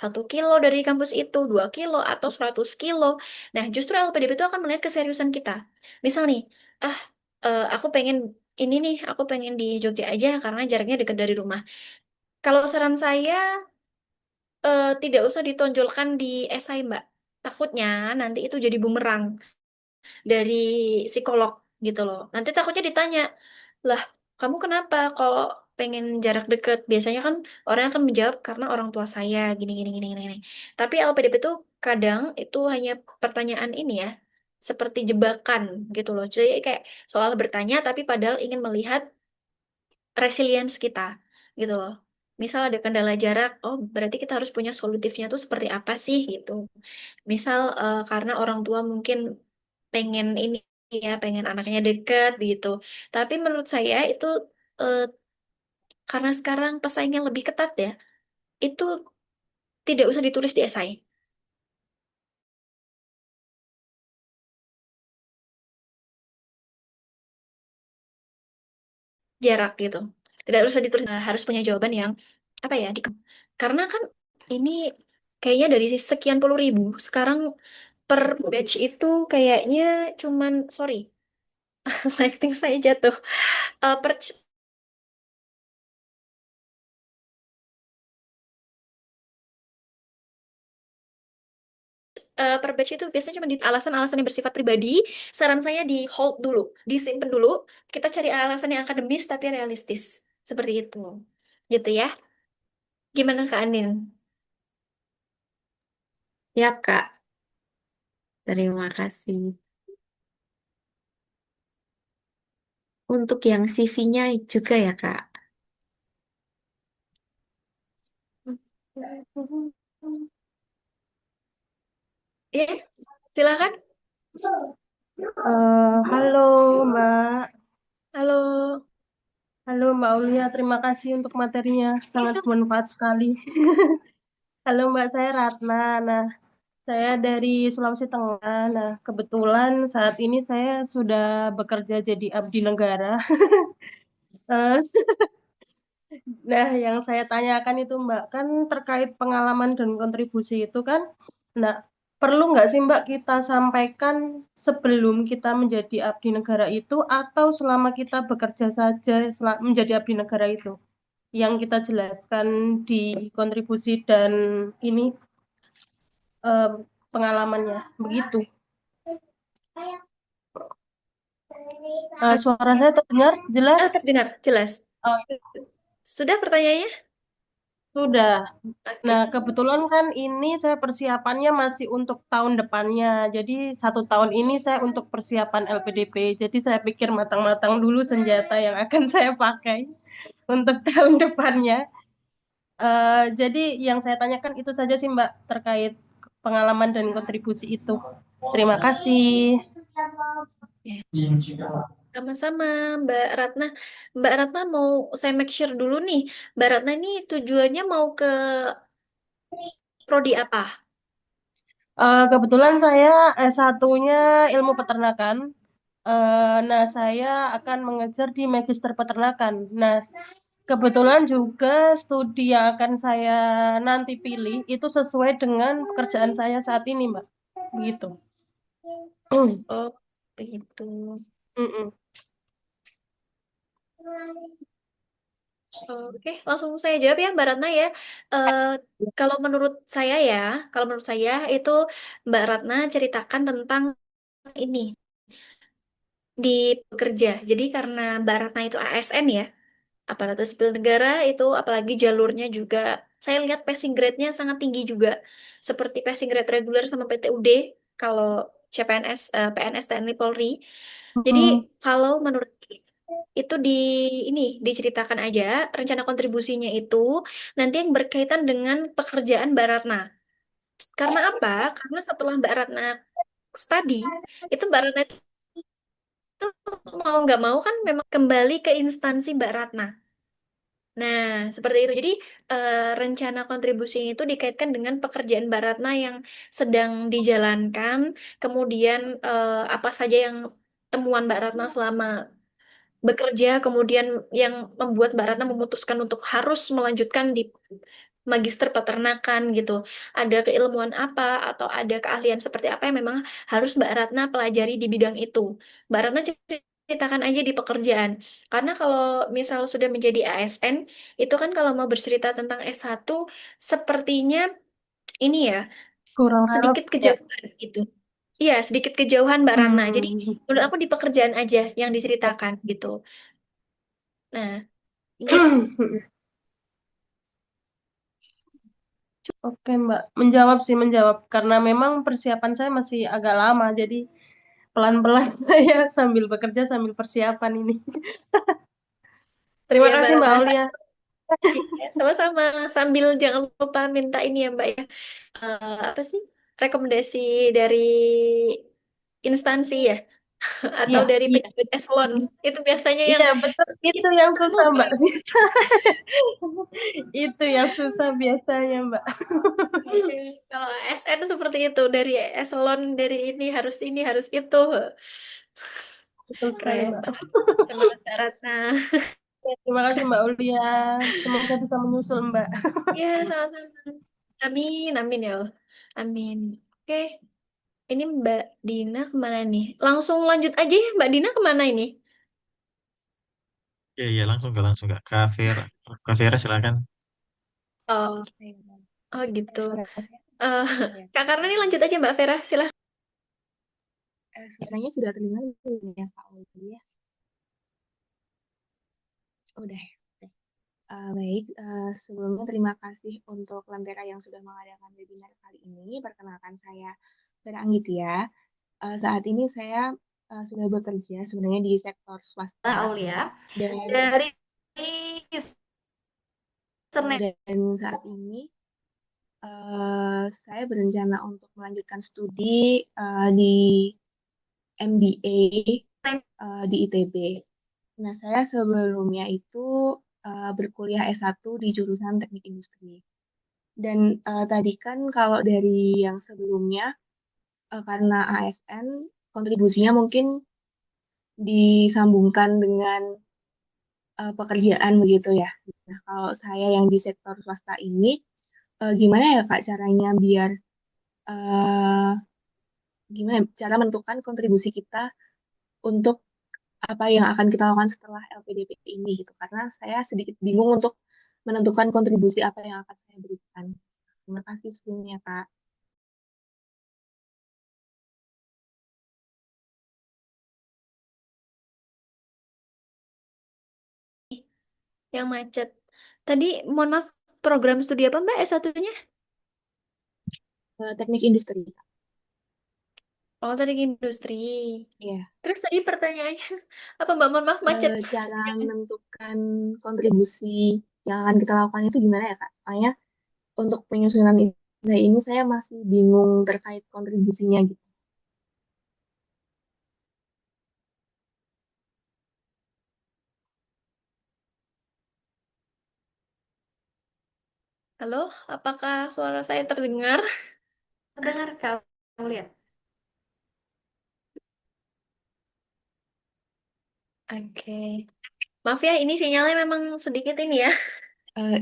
Speaker 3: 1 kilo dari kampus itu, 2 kilo atau 100 kilo. Nah, justru LPDP itu akan melihat keseriusan kita. Misal nih, ah, aku pengen ini nih, aku pengen di Jogja aja karena jaraknya dekat dari rumah. Kalau saran saya tidak usah ditonjolkan di esai, Mbak. Takutnya nanti itu jadi bumerang dari psikolog gitu loh. Nanti takutnya ditanya, lah, kamu kenapa kok pengen jarak deket? Biasanya kan orang akan menjawab karena orang tua saya gini gini gini gini. Gini." Tapi LPDP itu kadang itu hanya pertanyaan ini ya, seperti jebakan gitu loh. Jadi kayak soal bertanya tapi padahal ingin melihat resilience kita gitu loh. Misal ada kendala jarak, oh berarti kita harus punya solutifnya tuh seperti apa sih gitu. Misal karena orang tua mungkin pengen ini ya, pengen anaknya deket gitu. Tapi menurut saya itu eh, karena sekarang pesaingnya lebih ketat ya, itu tidak usah ditulis di esai. Jarak gitu. Tidak usah ditulis, harus punya jawaban yang apa ya? Karena kan ini kayaknya dari sekian puluh ribu, sekarang per batch itu kayaknya cuman, sorry, lighting saya jatuh. Eh, per, per batch itu biasanya cuma di alasan-alasan yang bersifat pribadi. Saran saya di hold dulu, disimpan dulu. Kita cari alasan yang akademis tapi realistis. Seperti itu. Gitu ya. Gimana Kak Anin?
Speaker 5: Siap, Kak. Terima kasih. Untuk yang CV-nya juga ya, Kak.
Speaker 3: Ya, silakan.
Speaker 6: Halo Mbak,
Speaker 3: Halo.
Speaker 6: halo Mbak Aulia, terima kasih untuk materinya, sangat bermanfaat sekali. Halo Mbak, saya Ratna. Nah, saya dari Sulawesi Tengah. Nah, kebetulan saat ini saya sudah bekerja jadi abdi negara. Eh, Nah, yang saya tanyakan itu Mbak, kan terkait pengalaman dan kontribusi itu kan, nah, perlu nggak sih Mbak kita sampaikan sebelum kita menjadi abdi negara itu atau selama kita bekerja saja menjadi abdi negara itu? Yang kita jelaskan di kontribusi dan ini eh, pengalamannya, begitu. Suara saya terdengar jelas?
Speaker 3: Terdengar jelas.
Speaker 6: Oh,
Speaker 3: Sudah pertanyaannya?
Speaker 6: Sudah.
Speaker 3: Oke.
Speaker 6: Nah, kebetulan kan ini saya persiapannya masih untuk tahun depannya. Jadi 1 tahun ini saya untuk persiapan LPDP. Jadi saya pikir matang-matang dulu senjata yang akan saya pakai untuk tahun depannya. Jadi yang saya tanyakan itu saja sih Mbak terkait pengalaman dan kontribusi itu. Terima kasih.
Speaker 3: Ya. Sama-sama Mbak Ratna. Mbak Ratna mau saya make sure dulu nih. Mbak Ratna ini tujuannya mau ke prodi apa?
Speaker 6: Kebetulan saya S1-nya ilmu peternakan. Nah, saya akan mengejar di Magister Peternakan. Nah, kebetulan juga studi yang akan saya nanti pilih itu sesuai dengan pekerjaan saya saat ini, Mbak. Begitu.
Speaker 3: Oh, begitu.
Speaker 6: Mm-mm.
Speaker 3: Oke, langsung saya jawab ya Mbak Ratna ya. Eh, kalau menurut saya ya, kalau menurut saya itu Mbak Ratna ceritakan tentang ini di pekerja. Jadi karena Mbak Ratna itu ASN ya, aparatur sipil negara itu apalagi jalurnya juga saya lihat passing grade-nya sangat tinggi juga. Seperti passing grade reguler sama PTUD kalau CPNS, PNS TNI Polri. Jadi
Speaker 6: Mm-mm.
Speaker 3: kalau menurut itu ini diceritakan aja rencana kontribusinya itu nanti yang berkaitan dengan pekerjaan Mbak Ratna. Karena apa? Karena setelah Mbak Ratna studi, itu Mbak Ratna itu mau nggak mau kan memang kembali ke instansi Mbak Ratna. Nah, seperti itu. Jadi, rencana kontribusi itu dikaitkan dengan pekerjaan Mbak Ratna yang sedang dijalankan, kemudian apa saja yang temuan Mbak Ratna selama bekerja, kemudian yang membuat Mbak Ratna memutuskan untuk harus melanjutkan di magister peternakan gitu. Ada keilmuan apa atau ada keahlian seperti apa yang memang harus Mbak Ratna pelajari di bidang itu. Mbak Ratna ceritakan aja di pekerjaan. Karena kalau misal sudah menjadi ASN, itu kan kalau mau bercerita tentang S1, sepertinya ini ya,
Speaker 6: Kurang
Speaker 3: sedikit
Speaker 6: relevan ya.
Speaker 3: kejauhan gitu. Iya, sedikit kejauhan Mbak Ratna. Jadi menurut
Speaker 6: Hmm.
Speaker 3: aku di pekerjaan aja yang diceritakan gitu. Nah, gitu.
Speaker 6: Oke, Mbak. Menjawab sih, menjawab. Karena memang persiapan saya masih agak lama, jadi pelan-pelan saya sambil bekerja, sambil persiapan ini. Terima
Speaker 3: Iya, Mbak
Speaker 6: kasih, Mbak
Speaker 3: Ratna.
Speaker 6: Aulia.
Speaker 3: Iya, sama-sama. Sambil jangan lupa minta ini ya, Mbak ya. Apa sih? Rekomendasi dari instansi ya? Atau
Speaker 6: Iya,
Speaker 3: dari
Speaker 6: iya,
Speaker 3: pejabat eselon. Itu biasanya yang
Speaker 6: iya, betul. Itu
Speaker 3: itu
Speaker 6: yang
Speaker 3: kamu
Speaker 6: susah, Mbak.
Speaker 3: kayak
Speaker 6: Itu yang susah biasanya, Mbak.
Speaker 3: oke. Kalau ASN seperti itu dari eselon dari ini harus itu.
Speaker 6: Betul sekali,
Speaker 3: Keren
Speaker 6: Mbak.
Speaker 3: banget. Semangat Mbak Ratna.
Speaker 6: Ya, terima kasih, Mbak Aulia. Semoga bisa menyusul, Mbak.
Speaker 3: Iya, sama-sama. Amin, amin ya Allah. Amin. Oke, ini Mbak Dina kemana nih? Langsung lanjut aja ya, Mbak Dina kemana ini?
Speaker 2: Ya, ya langsung ke Kak Vera. Kak Vera silakan.
Speaker 3: Oh, oh gitu.
Speaker 7: Saya
Speaker 3: Eh,
Speaker 7: ya,
Speaker 3: Kak Karna ini lanjut aja Mbak Vera, silahkan.
Speaker 7: suaranya sudah terdengar belum ya Kak Ulfi ya? Udah ya. Oke. Baik, sebelumnya terima kasih untuk Lentera yang sudah mengadakan webinar kali ini. Perkenalkan saya Vera Anggitya. Saat ini saya sudah bekerja sebenarnya di sektor swasta
Speaker 1: Aulia
Speaker 7: dan
Speaker 1: dari
Speaker 7: eh,
Speaker 1: username
Speaker 7: dan saat ini saya berencana untuk melanjutkan studi di MBA di ITB. Nah, saya sebelumnya itu berkuliah S1 di jurusan Teknik Industri. Dan tadi kan kalau dari yang sebelumnya, karena ASN, kontribusinya mungkin disambungkan dengan pekerjaan begitu ya. Nah, kalau saya yang di sektor swasta ini, gimana ya Kak caranya biar, eh, gimana ya, cara menentukan kontribusi kita untuk apa yang akan kita lakukan setelah LPDP ini gitu. Karena saya sedikit bingung untuk menentukan kontribusi apa yang akan saya berikan. Terima kasih sebelumnya, Kak.
Speaker 3: Yang macet. Tadi mohon maaf program studi apa Mbak S1-nya?
Speaker 7: Teknik industri, Kak.
Speaker 3: Oh, teknik industri.
Speaker 7: Iya.
Speaker 3: Terus tadi pertanyaannya apa Mbak? Mohon maaf macet.
Speaker 7: Cara menentukan kontribusi yang akan kita lakukan itu gimana ya, Kak? Soalnya untuk penyusunan essay ini saya masih bingung terkait kontribusinya gitu.
Speaker 3: Halo, apakah suara saya terdengar?
Speaker 1: Dengar Kak Aulia.
Speaker 3: Oke. Maaf ya, ini sinyalnya memang sedikit ini ya.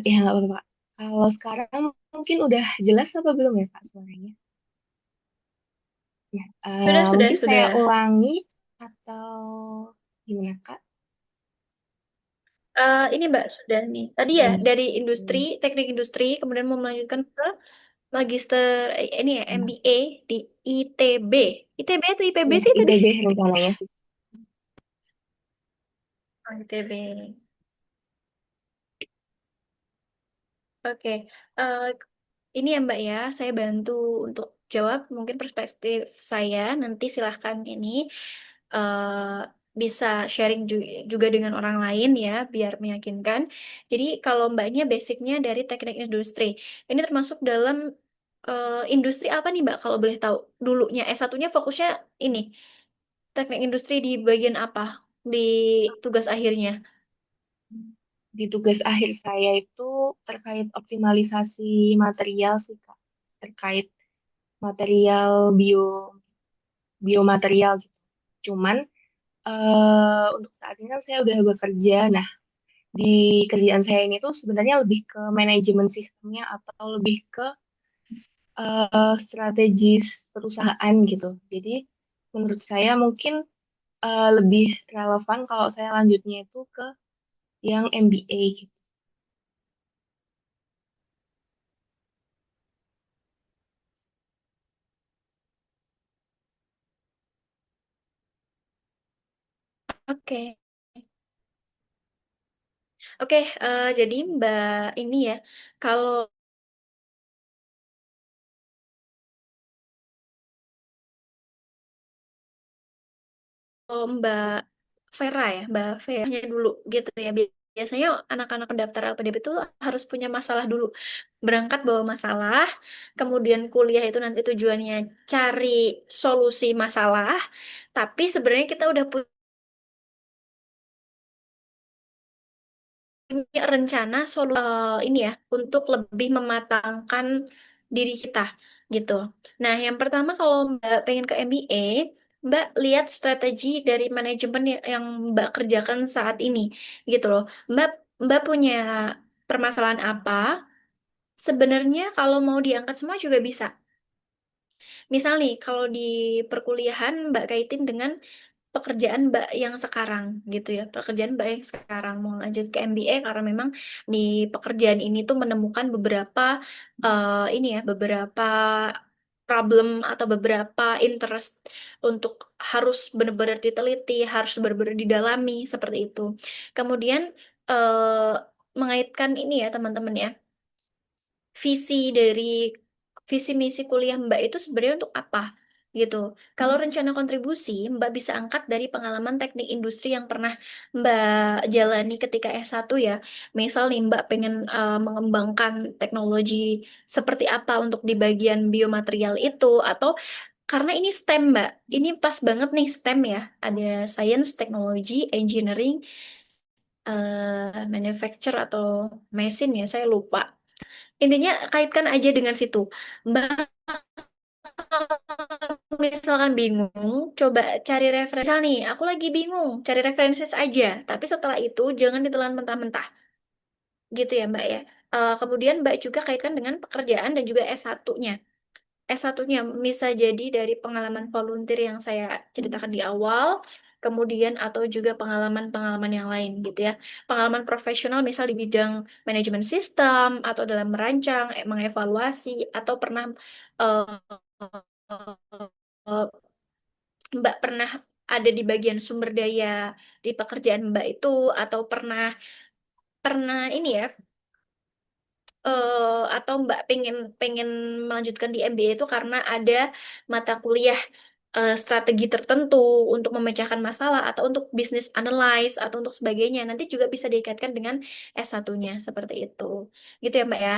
Speaker 7: Ya nggak apa-apa, Kak. Kalau sekarang mungkin udah jelas apa belum ya, Kak, suaranya? Ya,
Speaker 3: Sudah,
Speaker 7: mungkin saya
Speaker 3: sudah.
Speaker 7: ulangi atau gimana, Kak?
Speaker 3: Ini Mbak, sudah nih. Tadi ya,
Speaker 7: Hmm,
Speaker 3: dari industri, teknik industri, kemudian mau melanjutkan ke magister, ini ya, MBA di ITB. ITB atau IPB
Speaker 7: ya
Speaker 3: sih tadi?
Speaker 7: ITB rencananya sih.
Speaker 3: Oh, ITB. Oke, eh, ini ya Mbak ya, saya bantu untuk jawab mungkin perspektif saya. Nanti silahkan ini bisa sharing juga dengan orang lain ya, biar meyakinkan. Jadi kalau Mbaknya basicnya dari teknik industri, ini termasuk dalam industri apa nih Mbak? Kalau boleh tahu dulunya S1-nya fokusnya ini teknik industri di bagian apa di tugas akhirnya?
Speaker 7: Di tugas akhir saya itu terkait optimalisasi material sih, Kak. Terkait material biomaterial gitu. Cuman untuk saat ini kan saya udah bekerja. Nah, di kerjaan saya ini tuh sebenarnya lebih ke manajemen sistemnya atau lebih ke strategis perusahaan gitu. Jadi menurut saya mungkin lebih relevan kalau saya lanjutnya itu ke yang MBA gitu.
Speaker 3: Oke. Oke, jadi Mbak ini ya, kalau Mbak Vera ya, Mbak Vera dulu gitu ya. Biasanya anak-anak pendaftar LPDP itu harus punya masalah dulu. Berangkat bawa masalah, kemudian kuliah itu nanti tujuannya cari solusi masalah, tapi sebenarnya kita udah punya rencana ini ya untuk lebih mematangkan diri kita gitu. Nah, yang pertama kalau Mbak pengen ke MBA, Mbak lihat strategi dari manajemen yang Mbak kerjakan saat ini gitu loh. Mbak Mbak punya permasalahan apa? Sebenarnya kalau mau diangkat semua juga bisa. Misal nih, kalau di perkuliahan Mbak kaitin dengan pekerjaan Mbak yang sekarang gitu ya. Pekerjaan Mbak yang sekarang mau lanjut ke MBA karena memang di pekerjaan ini tuh menemukan beberapa ini ya, beberapa problem atau beberapa interest untuk harus benar-benar diteliti, harus benar-benar didalami seperti itu. Kemudian mengaitkan ini ya teman-teman ya, visi dari visi misi kuliah Mbak itu sebenarnya untuk apa gitu. Kalau rencana kontribusi Mbak bisa angkat dari pengalaman teknik industri yang pernah Mbak jalani ketika S1 ya. Misal nih Mbak pengen mengembangkan teknologi seperti apa untuk di bagian biomaterial itu atau karena ini STEM Mbak. Ini pas banget nih STEM ya. Ada science, technology, engineering, manufacture atau mesin ya, saya lupa. Intinya kaitkan aja dengan situ. Mbak, misalkan bingung, coba cari referensi. Misal nih, aku lagi bingung, cari referensi aja. Tapi setelah itu jangan ditelan mentah-mentah. Gitu ya Mbak ya. Kemudian Mbak juga kaitkan dengan pekerjaan dan juga S1-nya. S1-nya bisa jadi dari pengalaman volunteer yang saya ceritakan di awal, kemudian atau juga pengalaman-pengalaman yang lain gitu ya. Pengalaman profesional misal di bidang manajemen sistem atau dalam merancang, mengevaluasi atau pernah eh, eh, Mbak pernah ada di bagian sumber daya di pekerjaan Mbak itu atau pernah pernah ini ya atau Mbak pengen pengen melanjutkan di MBA itu karena ada mata kuliah strategi tertentu untuk memecahkan masalah atau untuk bisnis analyze atau untuk sebagainya. Nanti juga bisa diikatkan dengan S1-nya seperti itu. Gitu ya, Mbak ya.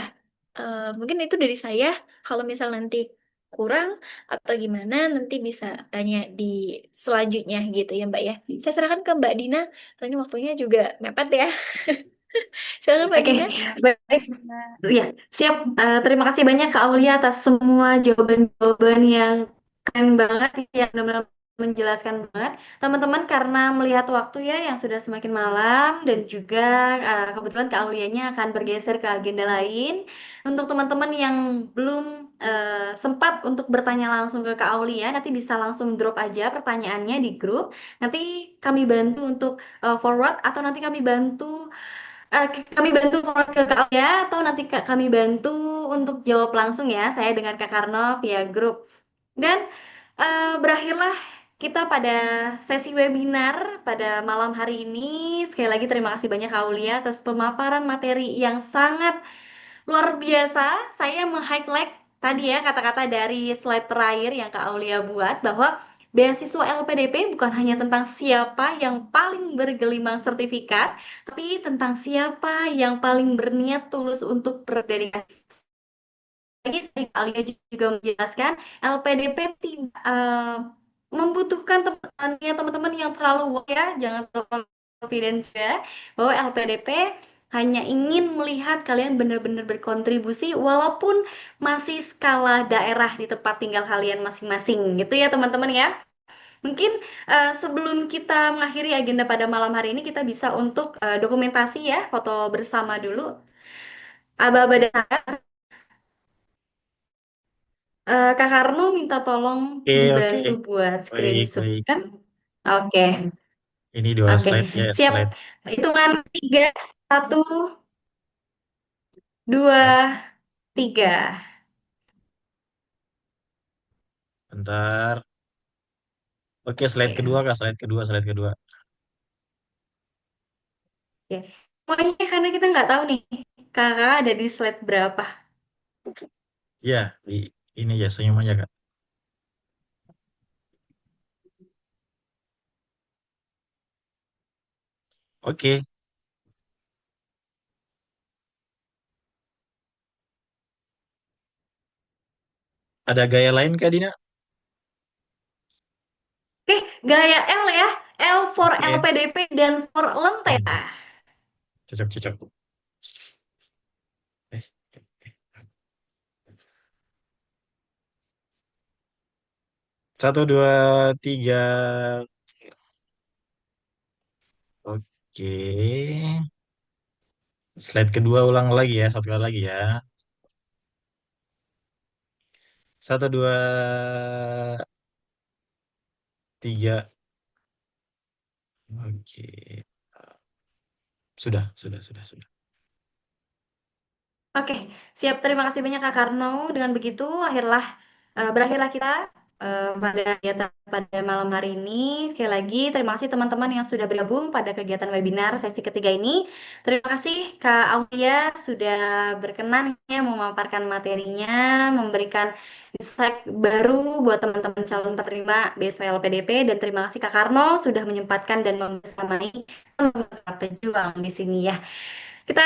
Speaker 3: Mungkin itu dari saya. Kalau misal nanti kurang atau gimana nanti bisa tanya di selanjutnya gitu ya, Mbak ya. Saya serahkan ke Mbak Dina. Karena ini waktunya juga mepet ya. Silakan Mbak
Speaker 1: Oke,
Speaker 3: Dina.
Speaker 1: baik. Ya, siap. Terima kasih banyak Kak Aulia atas semua jawaban-jawaban yang keren banget, yang benar-benar menjelaskan banget. Teman-teman, karena melihat waktu ya yang sudah semakin malam dan juga kebetulan Kak Aulianya akan bergeser ke agenda lain. Untuk teman-teman yang belum sempat untuk bertanya langsung ke Kak Aulia, nanti bisa langsung drop aja pertanyaannya di grup. Nanti kami bantu untuk forward atau nanti kami bantu forward ke Kak Alia atau nanti kami bantu untuk jawab langsung ya, saya dengan Kak Karno via grup. Dan berakhirlah kita pada sesi webinar pada malam hari ini. Sekali lagi terima kasih banyak Kak Aulia atas pemaparan materi yang sangat luar biasa. Saya meng-highlight tadi ya kata-kata dari slide terakhir yang Kak Aulia buat bahwa beasiswa LPDP bukan hanya tentang siapa yang paling bergelimang sertifikat, tapi tentang siapa yang paling berniat tulus untuk berdedikasi. Lagi tadi Kak Aulia juga menjelaskan LPDP tidak membutuhkan teman-teman yang terlalu wah ya, jangan terlalu confidence ya, bahwa LPDP hanya ingin melihat kalian benar-benar berkontribusi walaupun masih skala daerah di tempat tinggal kalian masing-masing gitu ya teman-teman ya. Mungkin sebelum kita mengakhiri agenda pada malam hari ini kita bisa untuk dokumentasi ya, foto bersama dulu. Aba-aba dan Kak Karno minta tolong
Speaker 2: Oke, oke.
Speaker 1: dibantu buat
Speaker 2: Baik,
Speaker 1: screenshot
Speaker 2: baik.
Speaker 1: kan? Oke,
Speaker 2: Ini dua
Speaker 1: oke.
Speaker 2: slide ya,
Speaker 1: Siap.
Speaker 2: slide.
Speaker 1: Hitungan tiga, satu,
Speaker 2: Slide.
Speaker 1: dua, tiga.
Speaker 2: Bentar. Oke, slide
Speaker 1: Oke,
Speaker 2: kedua, Kak. Slide kedua, slide kedua.
Speaker 1: oke. Pokoknya karena kita nggak tahu nih, kakak ada di slide berapa.
Speaker 2: Ya, ini ya, senyum aja, Kak. Oke. Ada gaya lain, Kak Dina?
Speaker 1: Oke, gaya L ya. L for
Speaker 2: Oke.
Speaker 1: LPDP dan for Lentera.
Speaker 2: Hmm, cocok, cocok. Eh, satu, dua, tiga. Oke. Slide kedua ulang lagi ya, satu kali lagi ya. Satu, dua, tiga. Oke. Sudah.
Speaker 1: Oke, siap. Terima kasih banyak Kak Karno. Dengan begitu, berakhirlah kita pada kegiatan pada malam hari ini. Sekali lagi, terima kasih teman-teman yang sudah bergabung pada kegiatan webinar sesi ketiga ini. Terima kasih Kak Aulia sudah berkenan ya memaparkan materinya, memberikan insight baru buat teman-teman calon penerima beasiswa LPDP. Dan terima kasih Kak Karno sudah menyempatkan dan membersamai teman-teman pejuang di sini ya.